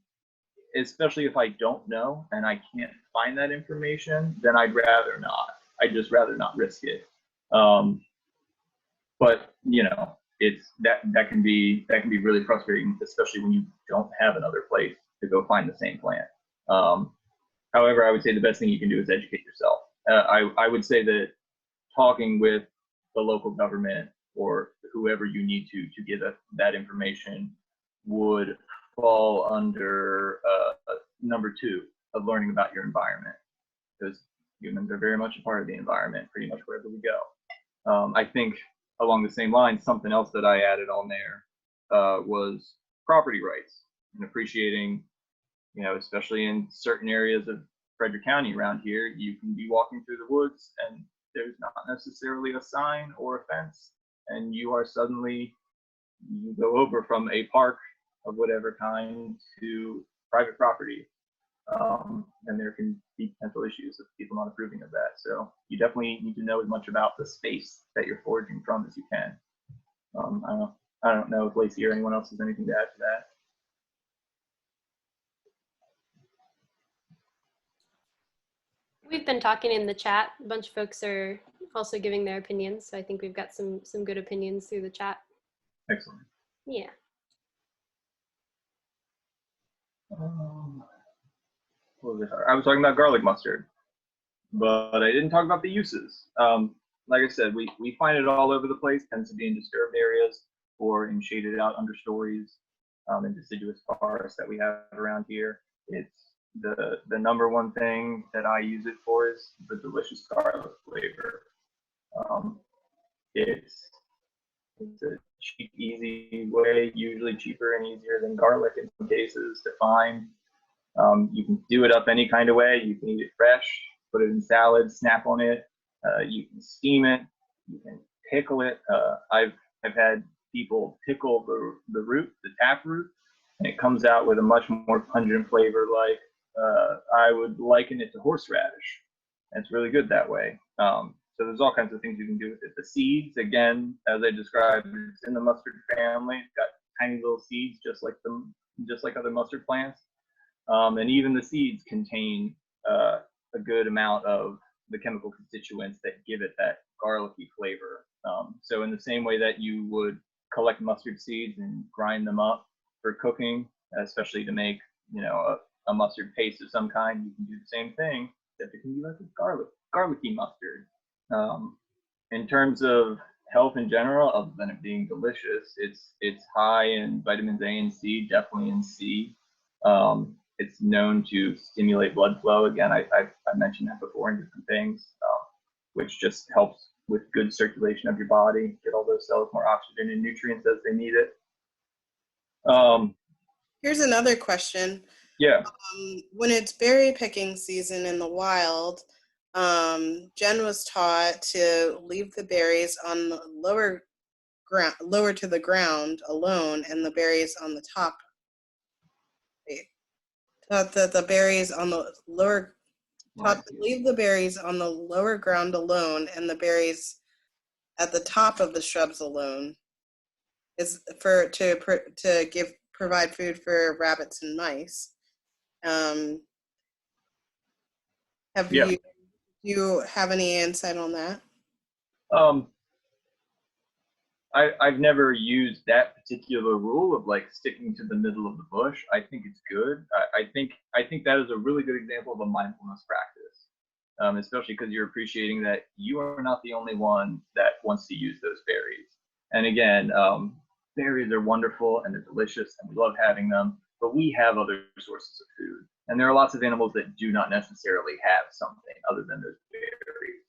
especially if I don't know and I can't find that information, then I'd rather not. I'd just rather not risk it. But it's that can be really frustrating, especially when you don't have another place to go find the same plant. However, I would say the best thing you can do is educate yourself. I would say that talking with the local government or whoever you need to give that information would fall under number 2 of learning about your environment, because humans are very much a part of the environment pretty much wherever we go. I think along the same lines, something else that I added on there was property rights and appreciating, especially in certain areas of Frederick County around here, you can be walking through the woods and there's not necessarily a sign or a fence, and you go over from a park of whatever kind to private property. And there can be potential issues of people not approving of that. So you definitely need to know as much about the space that you're foraging from as you can. I don't know if Lacey or anyone else has anything to add to that. We've been talking in the chat. A bunch of folks are also giving their opinions. So I think we've got some good opinions through the chat. Excellent. Yeah. What was it? I was talking about garlic mustard, but I didn't talk about the uses. Like I said, we find it all over the place. Tends to be in disturbed areas or in shaded out understories. and deciduous forests that we have around here. It's the number one thing that I use it for is the delicious garlic flavor. Um, it's a cheap, easy way, usually cheaper and easier than garlic in some cases to find. You can do it up any kind of way. You can eat it fresh, put it in salad, snap on it. You can steam it. You can pickle it. I've had people pickle the root, the tap root, and it comes out with a much more pungent flavor. Like I would liken it to horseradish. And it's really good that way. So there's all kinds of things you can do with it. The seeds, again, as I described, it's in the mustard family. It's got tiny little seeds, just like other mustard plants. And even the seeds contain a good amount of the chemical constituents that give it that garlicky flavor. So in the same way that you would collect mustard seeds and grind them up for cooking, especially to make, a mustard paste of some kind, you can do the same thing, except it can be like a garlicky mustard. In terms of health in general, other than it being delicious, it's high in vitamins A and C, definitely in C. It's known to stimulate blood flow. Again, I mentioned that before in different things, which just helps with good circulation of your body, get all those cells more oxygen and nutrients as they need it. Here's another question. Yeah. When it's berry picking season in the wild, Jen was taught to leave the berries on the lower to the ground alone, and the berries on the top. Taught that the berries on the lower. Taught to leave the berries on the lower ground alone, and the berries at the top of the shrubs alone. Is to provide food for rabbits and mice. Do you have any insight on that? I've never used that particular rule of like sticking to the middle of the bush. I think it's good. I think that is a really good example of a mindfulness practice, especially because you're appreciating that you are not the only one that wants to use those berries. And again, berries are wonderful and they're delicious and we love having them, but we have other sources of food. And there are lots of animals that do not necessarily have something other than those berries.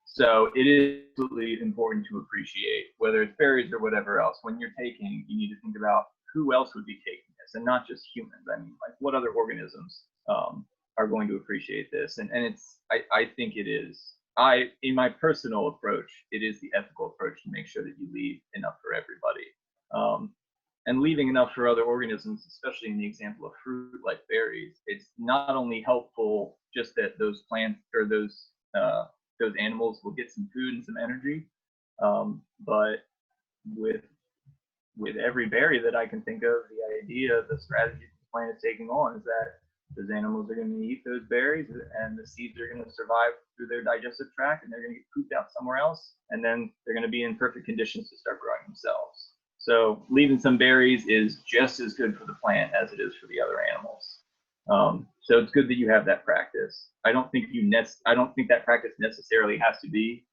So it is absolutely important to appreciate, whether it's berries or whatever else, when you're taking, you need to think about who else would be taking this, and not just humans. I mean, like what other organisms are going to appreciate this? And I think it is, in my personal approach, it is the ethical approach to make sure that you leave enough for everybody. And leaving enough for other organisms, especially in the example of fruit like berries, it's not only helpful just that those plants or those animals will get some food and some energy, but with every berry that I can think of, the idea, the strategy the plant is taking on is that those animals are going to eat those berries and the seeds are going to survive through their digestive tract and they're going to get pooped out somewhere else, and then they're going to be in perfect conditions to start growing themselves. So leaving some berries is just as good for the plant as it is for the other animals. So it's good that you have that practice. I don't think that practice necessarily has to be,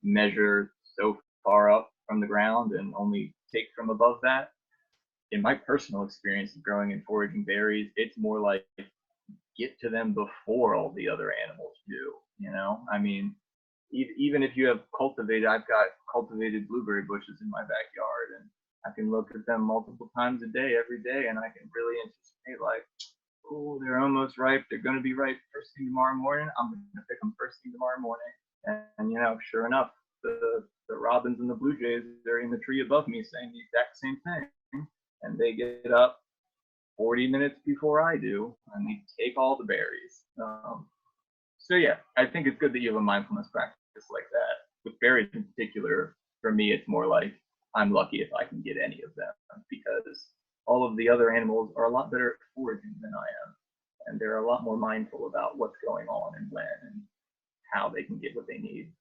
measure so far up from the ground and only take from above that. In my personal experience of growing and foraging berries, it's more like get to them before all the other animals do. I mean, even if you have I've got cultivated blueberry bushes in my backyard, and I can look at them multiple times a day, every day, and I can really anticipate like, oh, they're almost ripe. They're going to be ripe first thing tomorrow morning. I'm going to pick them first thing tomorrow morning. And sure enough, the robins and the blue jays are in the tree above me saying the exact same thing. And they get up 40 minutes before I do, and they take all the berries. So yeah, I think it's good that you have a mindfulness practice like that. With berries in particular, for me, it's more like I'm lucky if I can get any of them, because all of the other animals are a lot better at foraging than I am. And they're a lot more mindful about what's going on and when and how they can get what they need.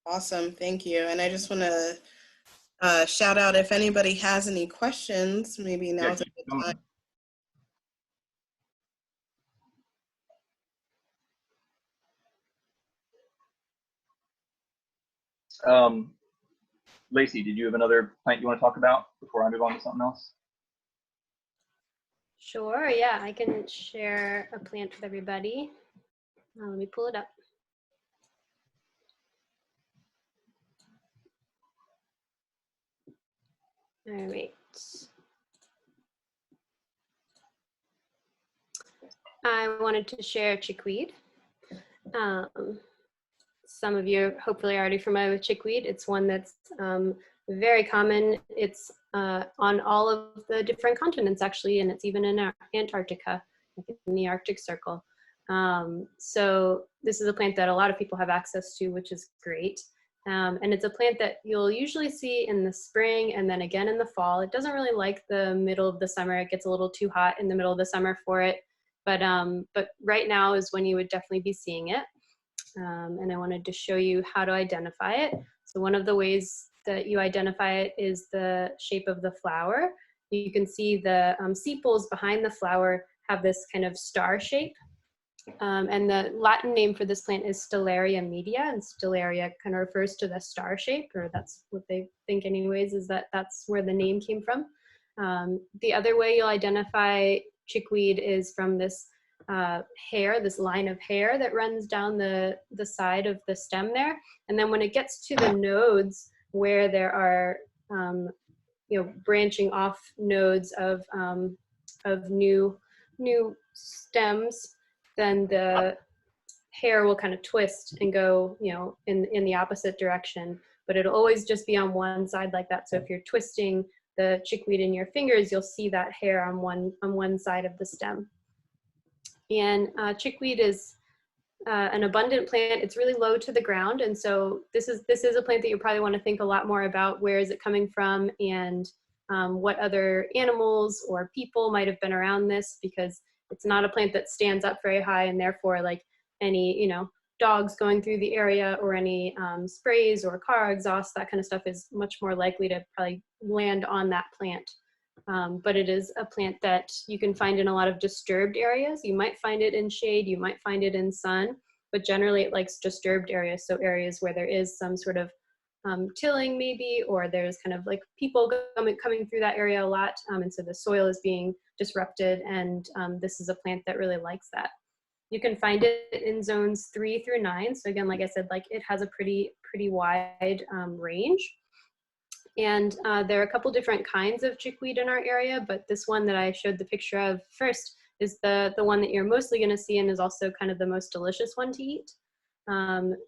Awesome, thank you. And I just want to shout out if anybody has any questions, maybe now's a good time. Lacey, did you have another plant you want to talk about before I move on to something else? Sure, yeah, I can share a plant with everybody. Let me pull it up. All right. I wanted to share chickweed. Some of you are hopefully already familiar with chickweed. It's one that's very common. It's on all of the different continents actually, and it's even in Antarctica, in the Arctic Circle. So this is a plant that a lot of people have access to, which is great. And it's a plant that you'll usually see in the spring and then again in the fall. It doesn't really like the middle of the summer. It gets a little too hot in the middle of the summer for it. But right now is when you would definitely be seeing it. And I wanted to show you how to identify it. So one of the ways that you identify it is the shape of the flower. You can see the sepals behind the flower have this kind of star shape. And the Latin name for this plant is Stellaria media, and Stellaria kind of refers to the star shape, or that's what they think anyways, is that that's where the name came from. The other way you'll identify chickweed is from this hair, this line of hair that runs down the side of the stem there. And then when it gets to the nodes where there are, branching off nodes of new stems, then the hair will kind of twist and go, in the opposite direction, but it'll always just be on one side like that. So if you're twisting the chickweed in your fingers, you'll see that hair on one side of the stem. And chickweed is an abundant plant. It's really low to the ground, and so this is a plant that you probably want to think a lot more about. Where is it coming from, and what other animals or people might have been around this, because it's not a plant that stands up very high, and therefore like any dogs going through the area or any sprays or car exhaust, that kind of stuff is much more likely to probably land on that plant. But it is a plant that you can find in a lot of disturbed areas. You might find it in shade, you might find it in sun, but generally it likes disturbed areas. So areas where there is some sort of tilling maybe, or there's kind of like people coming through that area a lot. And so the soil is being disrupted, and this is a plant that really likes that. You can find it in zones 3 through 9. So again, like I said, like it has a pretty wide range. And there are a couple different kinds of chickweed in our area, but this one that I showed the picture of first is the one that you're mostly going to see, and is also kind of the most delicious one to eat.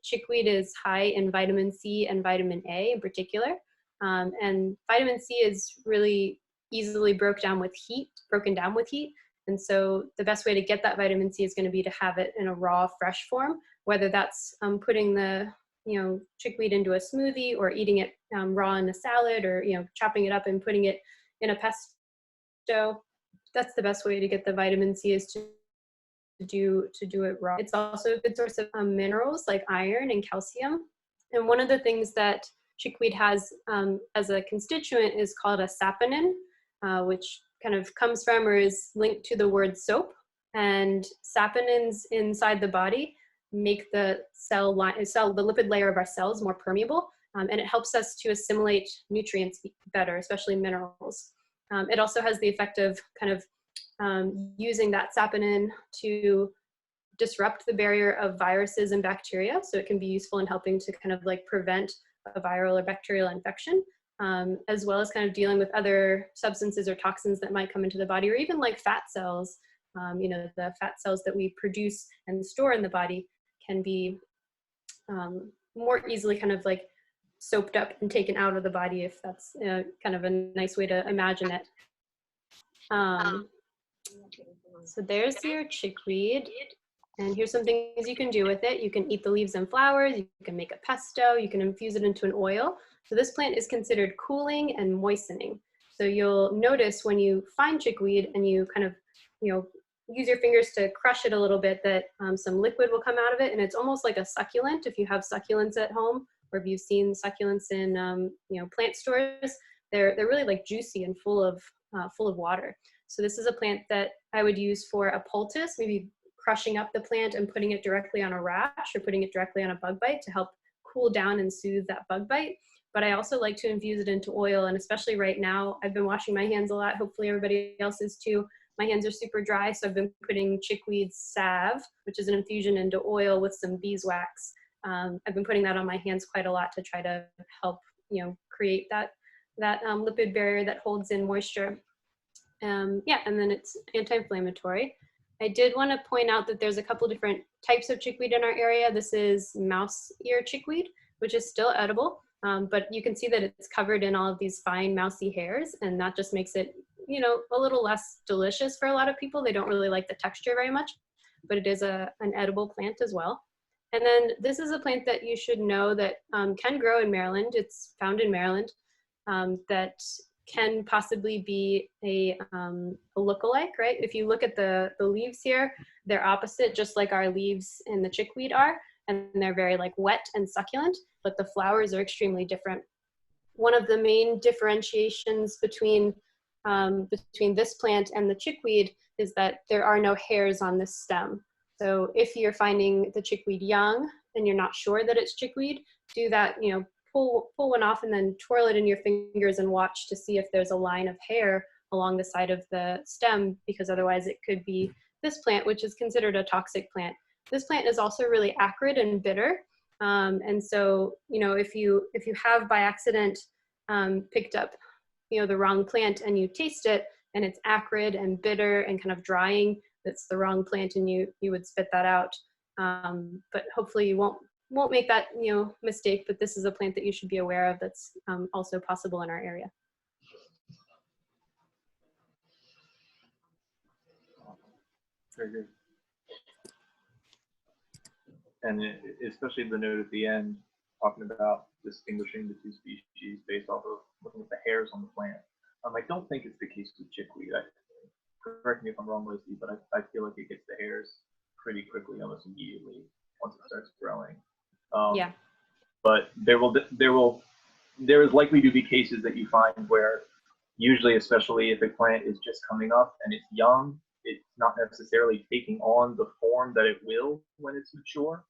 Chickweed is high in vitamin C and vitamin A in particular. And vitamin C is really easily broken down with heat. And so the best way to get that vitamin C is going to be to have it in a raw, fresh form, whether that's putting the chickweed into a smoothie, or eating it raw in a salad, or chopping it up and putting it in a pesto. That's the best way to get the vitamin C, is to do it raw. It's also a good source of minerals like iron and calcium. And one of the things that chickweed has as a constituent is called a saponin, which kind of comes from or is linked to the word soap. And saponins inside the body make the the lipid layer of our cells more permeable, and it helps us to assimilate nutrients better, especially minerals. It also has the effect of kind of using that saponin to disrupt the barrier of viruses and bacteria, so it can be useful in helping to kind of like prevent a viral or bacterial infection, as well as kind of dealing with other substances or toxins that might come into the body, or even like fat cells. The fat cells that we produce and store in the body can be more easily kind of like soaped up and taken out of the body, if that's kind of a nice way to imagine it. So there's your chickweed, and here's some things you can do with it. You can eat the leaves and flowers, you can make a pesto, you can infuse it into an oil. So this plant is considered cooling and moistening. So you'll notice when you find chickweed and you kind of, use your fingers to crush it a little bit, that some liquid will come out of it, and it's almost like a succulent. If you have succulents at home, or if you've seen succulents in plant stores, they're really like juicy and full of water. So this is a plant that I would use for a poultice, maybe crushing up the plant and putting it directly on a rash, or putting it directly on a bug bite to help cool down and soothe that bug bite. but I also like to infuse it into oil. And especially right now, I've been washing my hands a lot. Hopefully everybody else is too. My hands are super dry, so I've been putting chickweed salve, which is an infusion, into oil with some beeswax. I've been putting that on my hands quite a lot to try to help, create that lipid barrier that holds in moisture. Yeah, and then it's anti-inflammatory. I did want to point out that there's a couple different types of chickweed in our area. This is mouse ear chickweed, which is still edible, but you can see that it's covered in all of these fine mousy hairs, and that just makes it, a little less delicious for a lot of people. They don't really like the texture very much, but it is an edible plant as well. And then this is a plant that you should know that can grow in Maryland. It's found in Maryland, that can possibly be a lookalike, right? If you look at the leaves here, they're opposite, just like our leaves in the chickweed are, and they're very like wet and succulent, but the flowers are extremely different. One of the main differentiations between this plant and the chickweed is that there are no hairs on this stem. So if you're finding the chickweed young and you're not sure that it's chickweed, do that, pull one off and then twirl it in your fingers and watch to see if there's a line of hair along the side of the stem, because otherwise it could be this plant, which is considered a toxic plant. This plant is also really acrid and bitter. And so, if you have by accident picked up, the wrong plant and you taste it and it's acrid and bitter and kind of drying, that's the wrong plant, and you would spit that out. But hopefully you won't make that mistake. But this is a plant that you should be aware of that's also possible in our area. Very good. And especially the note at the end, talking about distinguishing the two species based off of looking at the hairs on the plant. I don't think it's the case with chickweed. Correct me if I'm wrong, Lucy, but I feel like it gets the hairs pretty quickly, almost immediately once it starts growing. Yeah. But there is likely to be cases that you find where, usually, especially if a plant is just coming up and it's young, it's not necessarily taking on the form that it will when it's mature.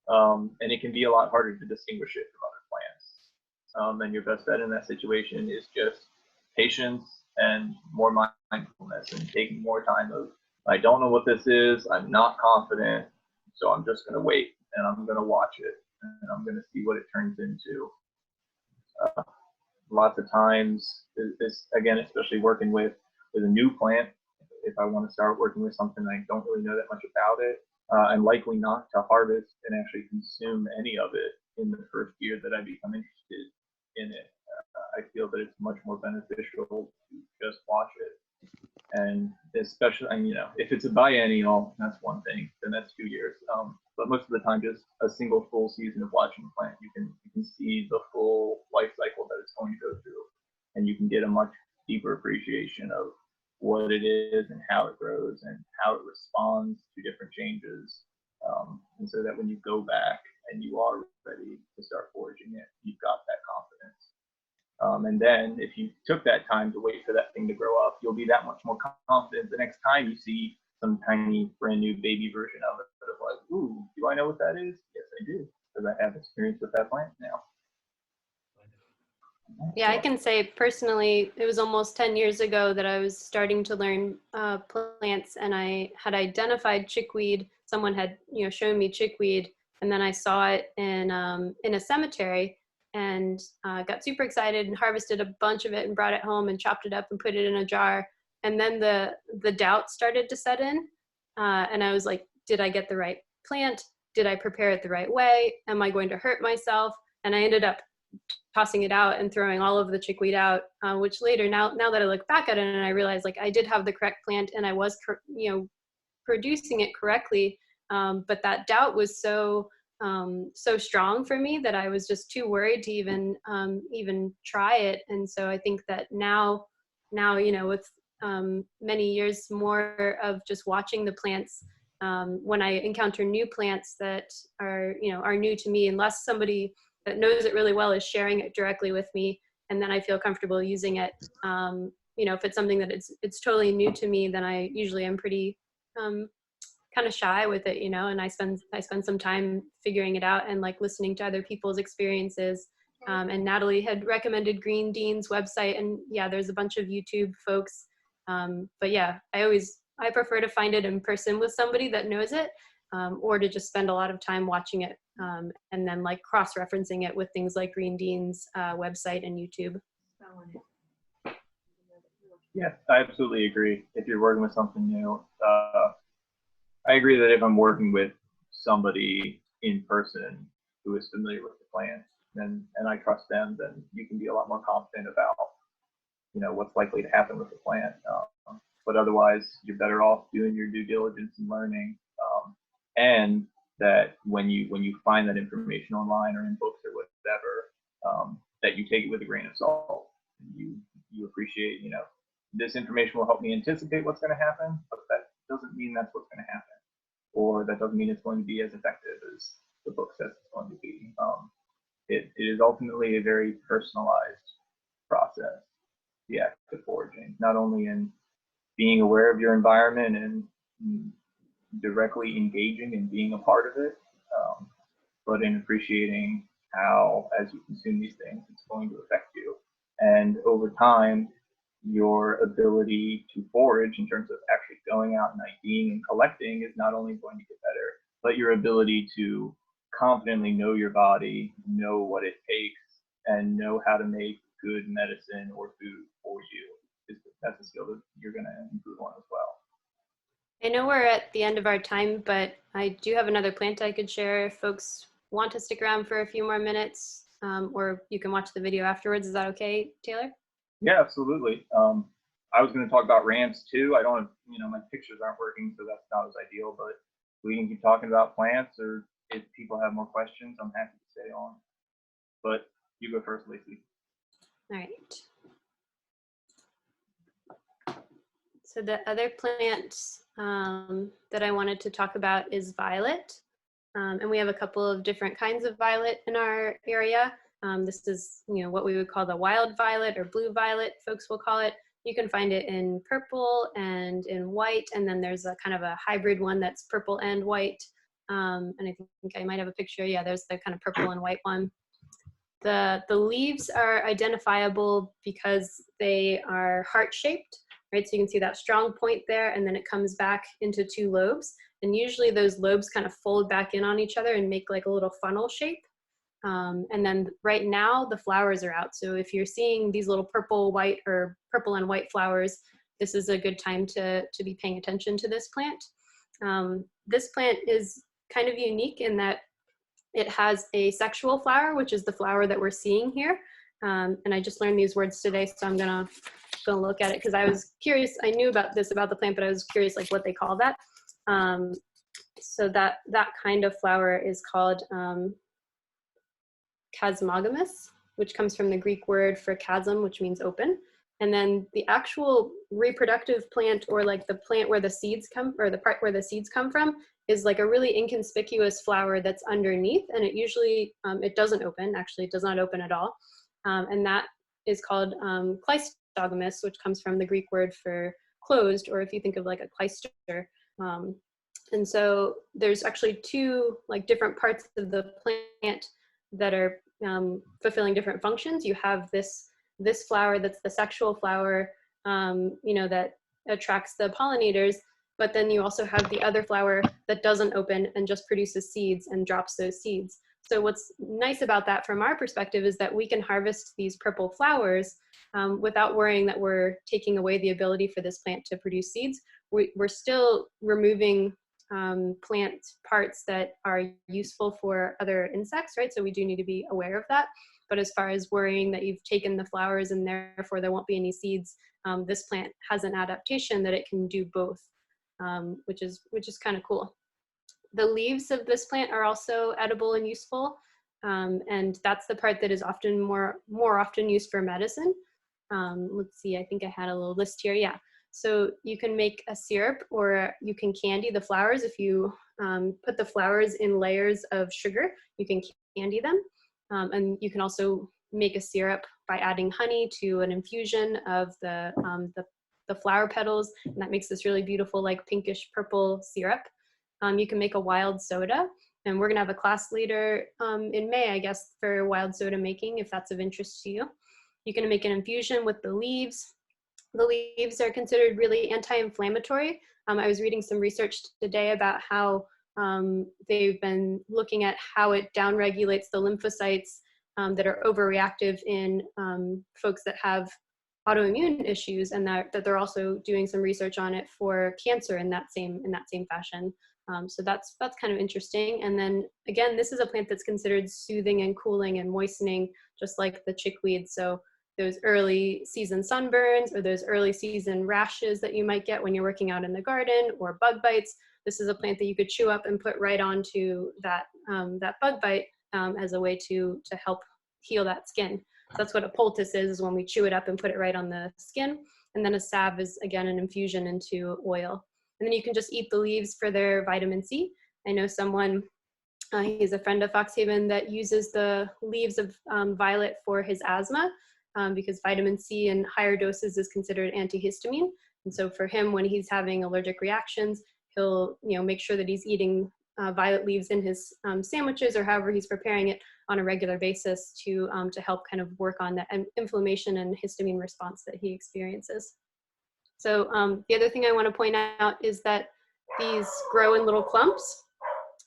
And it can be a lot harder to distinguish it from other plants. And your best bet in that situation is just patience and more mindfulness and taking more time of, I don't know what this is, I'm not confident, so I'm just going to wait and I'm going to watch it and I'm going to see what it turns into. Lots of times, again, especially working with a new plant, if I want to start working with something I don't really know that much about it, I'm likely not to harvest and actually consume any of it in the first year that I become interested in it. I feel that it's much more beneficial to just watch it. And especially, if it's a biennial, that's one thing, then that's 2 years. But most of the time, just a single full season of watching a plant, you can see the full life cycle that it's going to go through, and you can get a much deeper appreciation of what it is and how it grows and how it responds to different changes. And so that when you go back and you are ready to start foraging it, you've got that confidence. And then if you took that time to wait for that thing to grow up, you'll be that much more confident the next time you see some tiny brand new baby version of it. Of like, ooh, do I know what that is? Yes, I do, because I have experience with that plant now. Yeah, I can say personally, it was almost 10 years ago that I was starting to learn plants, and I had identified chickweed. Someone had, shown me chickweed, and then I saw it in a cemetery, and got super excited and harvested a bunch of it and brought it home and chopped it up and put it in a jar. And then the doubt started to set in, and I was like, did I get the right plant? Did I prepare it the right way? Am I going to hurt myself? And I ended up tossing it out and throwing all of the chickweed out, which later, now that I look back at it, and I realized like I did have the correct plant and I was, producing it correctly. But that doubt was so strong for me that I was just too worried to even try it. And so I think that now, with many years more of just watching the plants, when I encounter new plants that are new to me, unless somebody that knows it really well is sharing it directly with me, and then I feel comfortable using it. If it's something that it's totally new to me, then I usually am pretty kind of shy with it, and I spend some time figuring it out and like listening to other people's experiences And Natalie had recommended Green Dean's website, and yeah, there's a bunch of YouTube folks. But yeah, I prefer to find it in person with somebody that knows it, or to just spend a lot of time watching it, and then like cross-referencing it with things like Green Dean's website and YouTube. Yeah, I absolutely agree. If you're working with something new, I agree that if I'm working with somebody in person who is familiar with the plant, and I trust them, then you can be a lot more confident about, you know, what's likely to happen with the plant. But otherwise, you're better off doing your due diligence and learning. And that when you find that information online or in books or whatever, that you take it with a grain of salt. You appreciate, you know, this information will help me anticipate what's going to happen, but that doesn't mean that's what's going to happen, or that doesn't mean it's going to be as effective as the book says it's going to be. It is ultimately a very personalized process, the act of foraging, not only in being aware of your environment and directly engaging and being a part of it, but in appreciating how, as you consume these things, it's going to affect you. And over time, your ability to forage in terms of actually going out and IDing and collecting is not only going to get better, but your ability to confidently know your body, know what it takes, and know how to make good medicine or food for you. That's a skill that you're going to improve on as well. I know we're at the end of our time, but I do have another plant I could share if folks want to stick around for a few more minutes, or you can watch the video afterwards. Is that okay, Taylor? Yeah, absolutely. I was going to talk about ramps too. I don't have, you know, my pictures aren't working, so that's not as ideal, but we can keep talking about plants, or if people have more questions, I'm happy to stay on. But you go first, Lacey. All right. So the other plant that I wanted to talk about is violet. And we have a couple of different kinds of violet in our area. This is, you know, what we would call the wild violet or blue violet, folks will call it. You can find it in purple and in white, and then there's a kind of a hybrid one that's purple and white. And I think I might have a picture. Yeah, there's the kind of purple and white one. The leaves are identifiable because they are heart-shaped, right? So you can see that strong point there, and then it comes back into two lobes. And usually those lobes kind of fold back in on each other and make like a little funnel shape. And then right now the flowers are out. So if you're seeing these little purple, white, or purple and white flowers, this is a good time to be paying attention to this plant. This plant is kind of unique in that it has a sexual flower, which is the flower that we're seeing here. And I just learned these words today, so I'm gonna look at it because I was curious. I knew about this about the plant, but I was curious like what they call that. So that kind of flower is called chasmogamous, which comes from the Greek word for chasm, which means open. And then the actual reproductive plant, or like the plant where the seeds come, or the part where the seeds come from, is like a really inconspicuous flower that's underneath, and it usually, it doesn't open, actually it does not open at all. And that is called cleistogamous, which comes from the Greek word for closed, or if you think of like a cleister. And so there's actually two like different parts of the plant that are fulfilling different functions. You have this flower that's the sexual flower, you know, that attracts the pollinators, but then you also have the other flower that doesn't open and just produces seeds and drops those seeds. So what's nice about that from our perspective is that we can harvest these purple flowers without worrying that we're taking away the ability for this plant to produce seeds. We're still removing plant parts that are useful for other insects, right? So we do need to be aware of that. But as far as worrying that you've taken the flowers and therefore there won't be any seeds, this plant has an adaptation that it can do both, which is kind of cool. The leaves of this plant are also edible and useful, and that's the part that is often more often used for medicine. Let's see, I think I had a little list here. Yeah. So you can make a syrup, or you can candy the flowers. If you put the flowers in layers of sugar, you can candy them. And you can also make a syrup by adding honey to an infusion of the flower petals, and that makes this really beautiful, like pinkish purple syrup. You can make a wild soda, And we're gonna have a class later in May, I guess, for wild soda making, if that's of interest to you. You can make an infusion with the leaves. The leaves are considered really anti-inflammatory. I was reading some research today about how they've been looking at how it downregulates the lymphocytes that are overreactive in folks that have autoimmune issues, and that they're also doing some research on it for cancer in that same fashion. So that's kind of interesting. And then again, this is a plant that's considered soothing and cooling and moistening, just like the chickweed. So those early season sunburns or those early season rashes that you might get when you're working out in the garden, or bug bites, this is a plant that you could chew up and put right onto that that bug bite as a way to help heal that skin. So that's what a poultice is when we chew it up and put it right on the skin. And then a salve is, again, an infusion into oil. And then you can just eat the leaves for their vitamin C. I know someone, he's a friend of Foxhaven, that uses the leaves of violet for his asthma because vitamin C in higher doses is considered antihistamine. And so for him, when he's having allergic reactions, he'll make sure that he's eating violet leaves in his sandwiches or however he's preparing it on a regular basis to help kind of work on that inflammation and histamine response that he experiences. So the other thing I want to point out is that these grow in little clumps.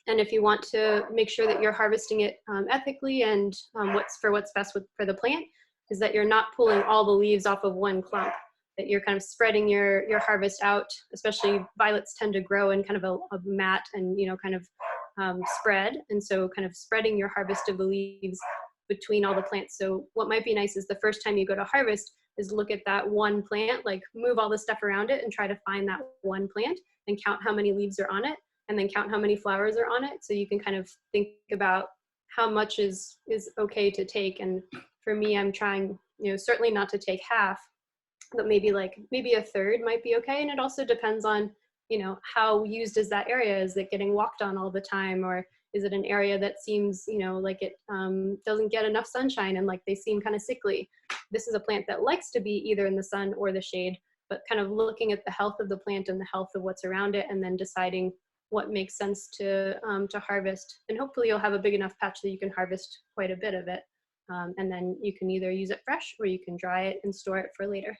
And if you want to make sure that you're harvesting it ethically and what's best for the plant, is that you're not pulling all the leaves off of one clump, that you're kind of spreading your harvest out. Especially violets tend to grow in kind of a mat and kind of spread, and so kind of spreading your harvest of the leaves between all the plants. So what might be nice is the first time you go to harvest is look at that one plant, like move all the stuff around it and try to find that one plant and count how many leaves are on it, and then count how many flowers are on it, so you can kind of think about how much is okay to take. And for me, I'm trying certainly not to take half, but maybe a third might be okay. And it also depends on how used is that area. Is it getting walked on all the time, or is it an area that seems like it doesn't get enough sunshine and like they seem kind of sickly? This is a plant that likes to be either in the sun or the shade, but kind of looking at the health of the plant and the health of what's around it, and then deciding what makes sense to harvest. And hopefully you'll have a big enough patch that you can harvest quite a bit of it, and then you can either use it fresh or you can dry it and store it for later.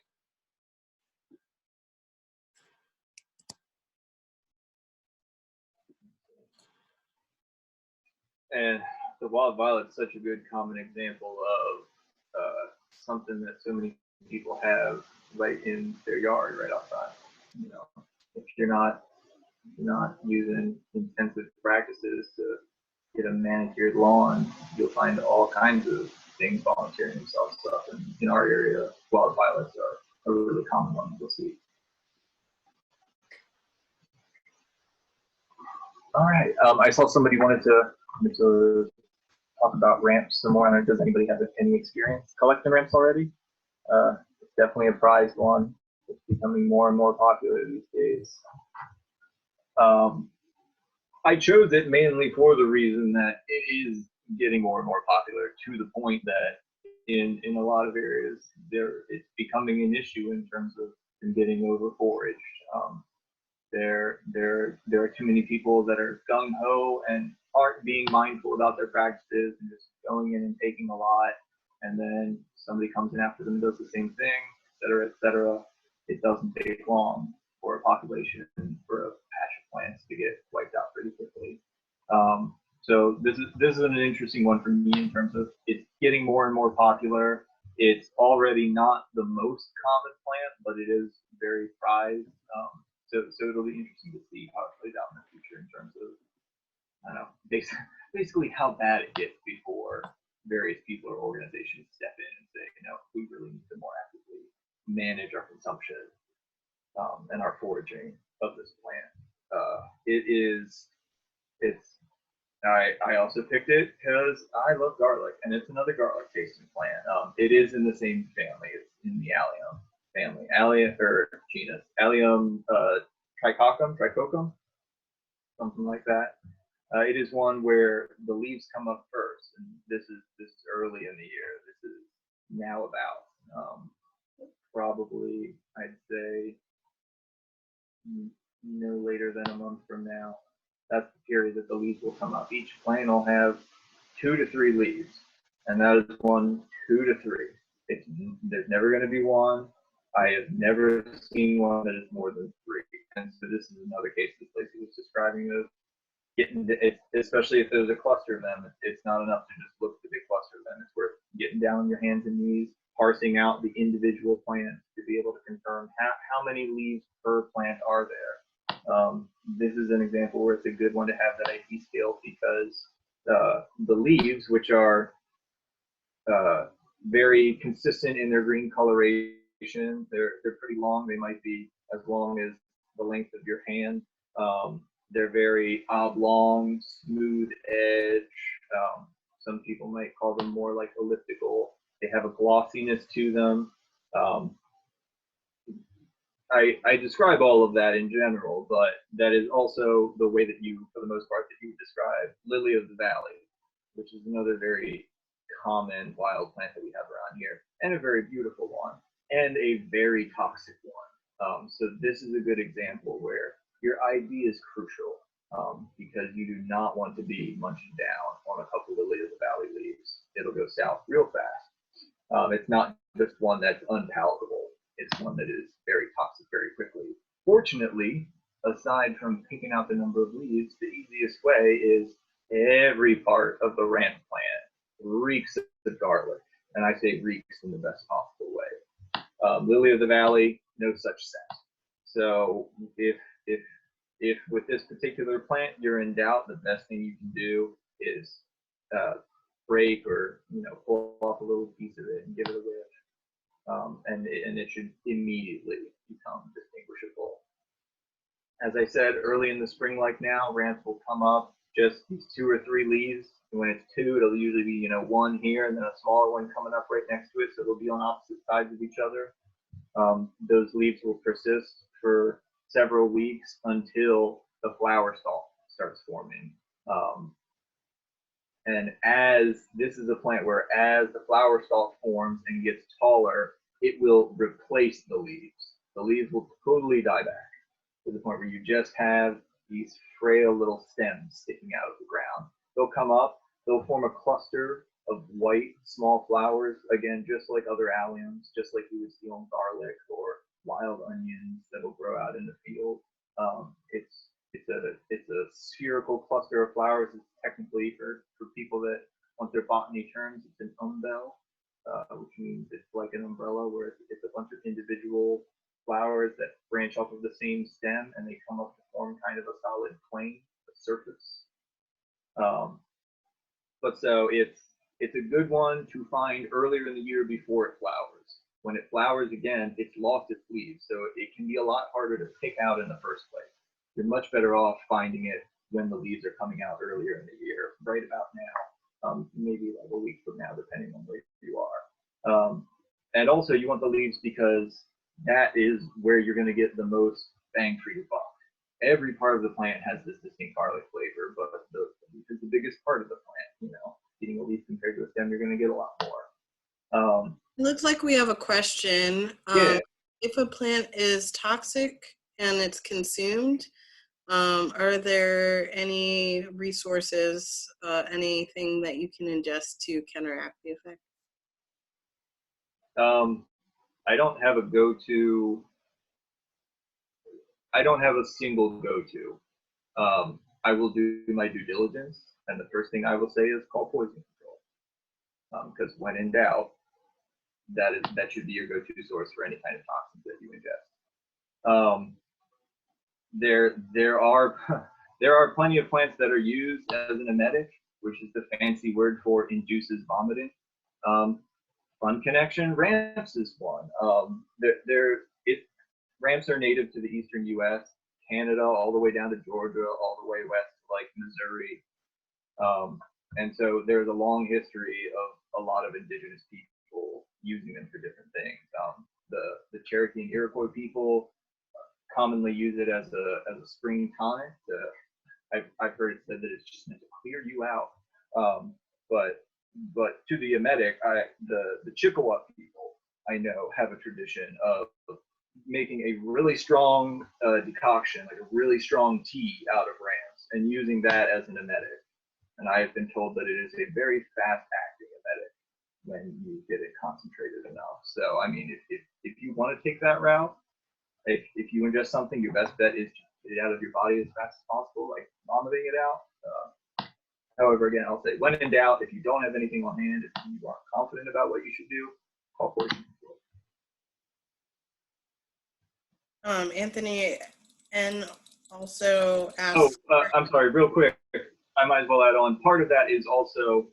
And the wild violet is such a good common example of something that so many people have right in their yard, right outside. If you're not using intensive practices to get a manicured lawn, you'll find all kinds of things volunteering themselves stuff. And in our area, wild violets are a really common one you'll see. All right. I saw somebody wanted to talk about ramps some more. Does anybody have any experience collecting ramps already? It's definitely a prized one. It's becoming more and more popular these days. I chose it mainly for the reason that it is getting more and more popular, to the point that in a lot of areas it's becoming an issue in terms of getting over foraged. There are too many people that are gung-ho and aren't being mindful about their practices and just going in and taking a lot, and then somebody comes in after them and does the same thing, et cetera, et cetera. It doesn't take long for a population, for a patch of plants to get wiped out pretty quickly. So this is an interesting one for me in terms of it's getting more and more popular. It's already not the most common plant, but it is very prized. So it'll be interesting to see how it plays out in the future in terms of, I don't know, basically how bad it gets before various people or organizations step in and say, we really need to more actively manage our consumption and our foraging of this plant. I also picked it because I love garlic, and it's another garlic tasting plant. It is in the same family. It's in the allium family, allium or genus, allium trichocum, something like that. It is one where the leaves come up first, and this is early in the year. This is now about probably, I'd say, no later than a month from now. That's the period that the leaves will come up. Each plant will have 2 to 3 leaves, and that is 1, 2 to 3. There's never going to be one. I have never seen one that is more than 3. And so this is another case that Lacey was describing of getting, especially if there's a cluster of them, it's not enough to just look at the big cluster of them. It's worth getting down on your hands and knees, parsing out the individual plants to be able to confirm how many leaves per plant are there. This is an example where it's a good one to have that IP scale because the leaves, which are very consistent in their green coloration, they're pretty long. They might be as long as the length of your hand. They're very oblong, smooth edge. Some people might call them more like elliptical. They have a glossiness to them. I describe all of that in general, but that is also the way that you, for the most part, that you describe lily of the valley, which is another very common wild plant that we have around here, and a very beautiful one, and a very toxic one. So this is a good example where your ID is crucial because you do not want to be munching down on a couple of lily of the valley leaves. It'll go south real fast. It's not just one that's unpalatable. It's one that is very toxic very quickly. Fortunately, aside from picking out the number of leaves, the easiest way is every part of the ramp plant reeks of garlic. And I say reeks in the best possible way. Lily of the valley, no such scent. So if with this particular plant you're in doubt, the best thing you can do is break or pull off a little piece of it and give it a whiff. And it should immediately become distinguishable. As I said, early in the spring, like now, ramps will come up just these 2 or 3 leaves. And when it's 2, it'll usually be 1 here and then a smaller one coming up right next to it, so they'll be on opposite sides of each other. Those leaves will persist for several weeks until the flower stalk starts forming. And as this is a plant where as the flower stalk forms and gets taller, it will replace the leaves. The leaves will totally die back to the point where you just have these frail little stems sticking out of the ground. They'll come up, they'll form a cluster of white small flowers, again, just like other alliums, just like you would see on garlic or wild onions that'll grow out in the field. It's a spherical cluster of flowers. It's technically for people that want their botany terms, it's an umbel, which means it's like an umbrella where it's a bunch of individual flowers that branch off of the same stem and they come up to form kind of a solid plane, a surface. But so it's a good one to find earlier in the year before it flowers. When it flowers again, it's lost its leaves, so it can be a lot harder to pick out in the first place. You're much better off finding it when the leaves are coming out earlier in the year, right about now, maybe like a week from now, depending on where you are. And also you want the leaves because that is where you're going to get the most bang for your buck. Every part of the plant has this distinct garlic flavor, but the leaf is the biggest part of the plant. Eating a leaf compared to a stem, you're going to get a lot more. It looks like we have a question. Yeah. If a plant is toxic and it's consumed, are there any resources, anything that you can ingest to counteract the effect? I don't have a go-to. I don't have a single go-to. I will do my due diligence, and the first thing I will say is call poison control. Because when in doubt, that should be your go-to source for any kind of toxins that you ingest. There are plenty of plants that are used as an emetic, which is the fancy word for induces vomiting. Fun connection, ramps is one. Ramps are native to the eastern U.S., Canada, all the way down to Georgia, all the way west to like Missouri. And so there's a long history of a lot of indigenous people using them for different things. The Cherokee and Iroquois people commonly use it as a spring tonic. I've heard it said that it's just meant to clear you out. But to the emetic, the Chippewa people I know have a tradition of making a really strong decoction, like a really strong tea out of ramps, and using that as an emetic. And I have been told that it is a very fast-acting emetic when you get it concentrated enough. So, I mean, if you want to take that route, if you ingest something, your best bet is to get it out of your body as fast as possible, like vomiting it out. However, again, I'll say, when in doubt, if you don't have anything on hand, if you aren't confident about what you should do, call Foraging. Anthony and also Oh, asked. I'm sorry, real quick. I might as well add on. Part of that is also,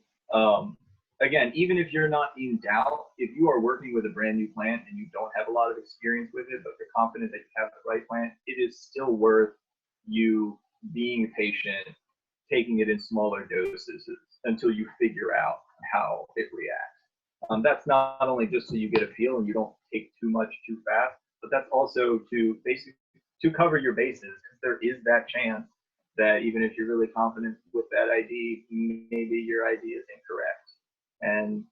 again, even if you're not in doubt, if you are working with a brand new plant and you don't have a lot of experience with it, but you're confident that you have the right plant, it is still worth you being patient, taking it in smaller doses until you figure out how it reacts. That's not only just so you get a feel and you don't take too much too fast, but that's also to basically to cover your bases, because there is that chance that even if you're really confident with that ID, maybe your ID is incorrect. And,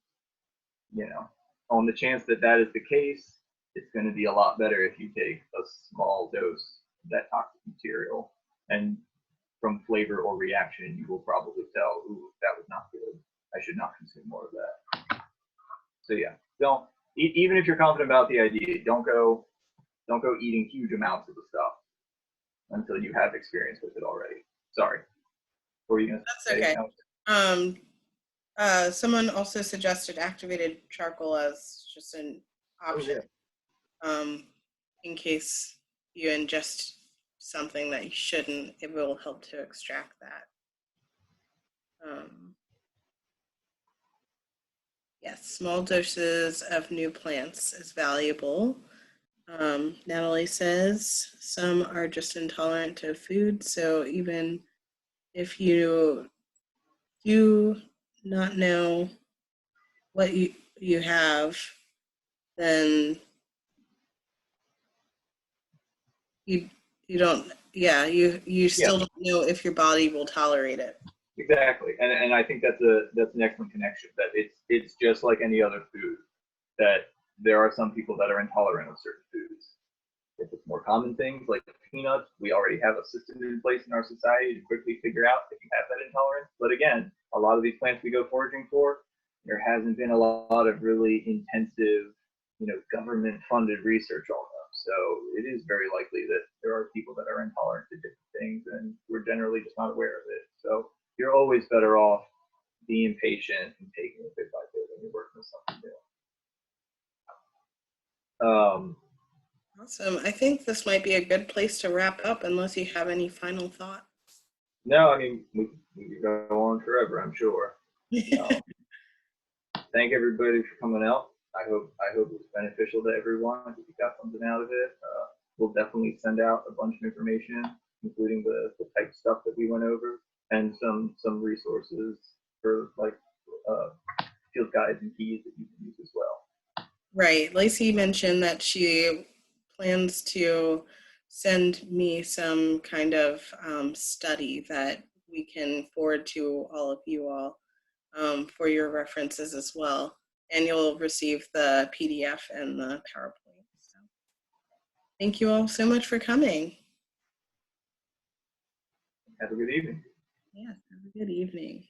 you know, on the chance that that is the case, it's going to be a lot better if you take a small dose of that toxic material. And from flavor or reaction, you will probably tell, ooh, that was not good. I should not consume more of that. So yeah, don't, even if you're confident about the idea, don't go eating huge amounts of the stuff until you have experience with it already. Sorry. What were you gonna say? That's okay. Someone also suggested activated charcoal as just an option. Oh, yeah. In case you ingest something that you shouldn't, it will help to extract that. Yes, small doses of new plants is valuable. Natalie says some are just intolerant to food, so even if you do not know what you have, then you don't, yeah, you still don't know if your body will tolerate it. Exactly, and I think that's an excellent connection. That it's just like any other food, that there are some people that are intolerant of certain foods. If it's more common things like peanuts, we already have a system in place in our society to quickly figure out if you have that intolerance. But again, a lot of these plants we go foraging for, there hasn't been a lot of really intensive, government-funded research on them. So it is very likely that there are people that are intolerant to different things, and we're generally just not aware of it. So you're always better off being patient and taking it bit by bit when you're working with something new. Awesome. I think this might be a good place to wrap up unless you have any final thoughts. No, I mean, we could go on forever, I'm sure. Thank everybody for coming out. I hope it's beneficial to everyone. If you got something out of it, we'll definitely send out a bunch of information, including the type of stuff that we went over, and some resources for like field guides and keys that you can use as well. Right. Lacey mentioned that she plans to send me some kind of study that we can forward to all of you all for your references as well. And you'll receive the PDF and the PowerPoint. So thank you all so much for coming. Have a good evening. Yes, have a good evening.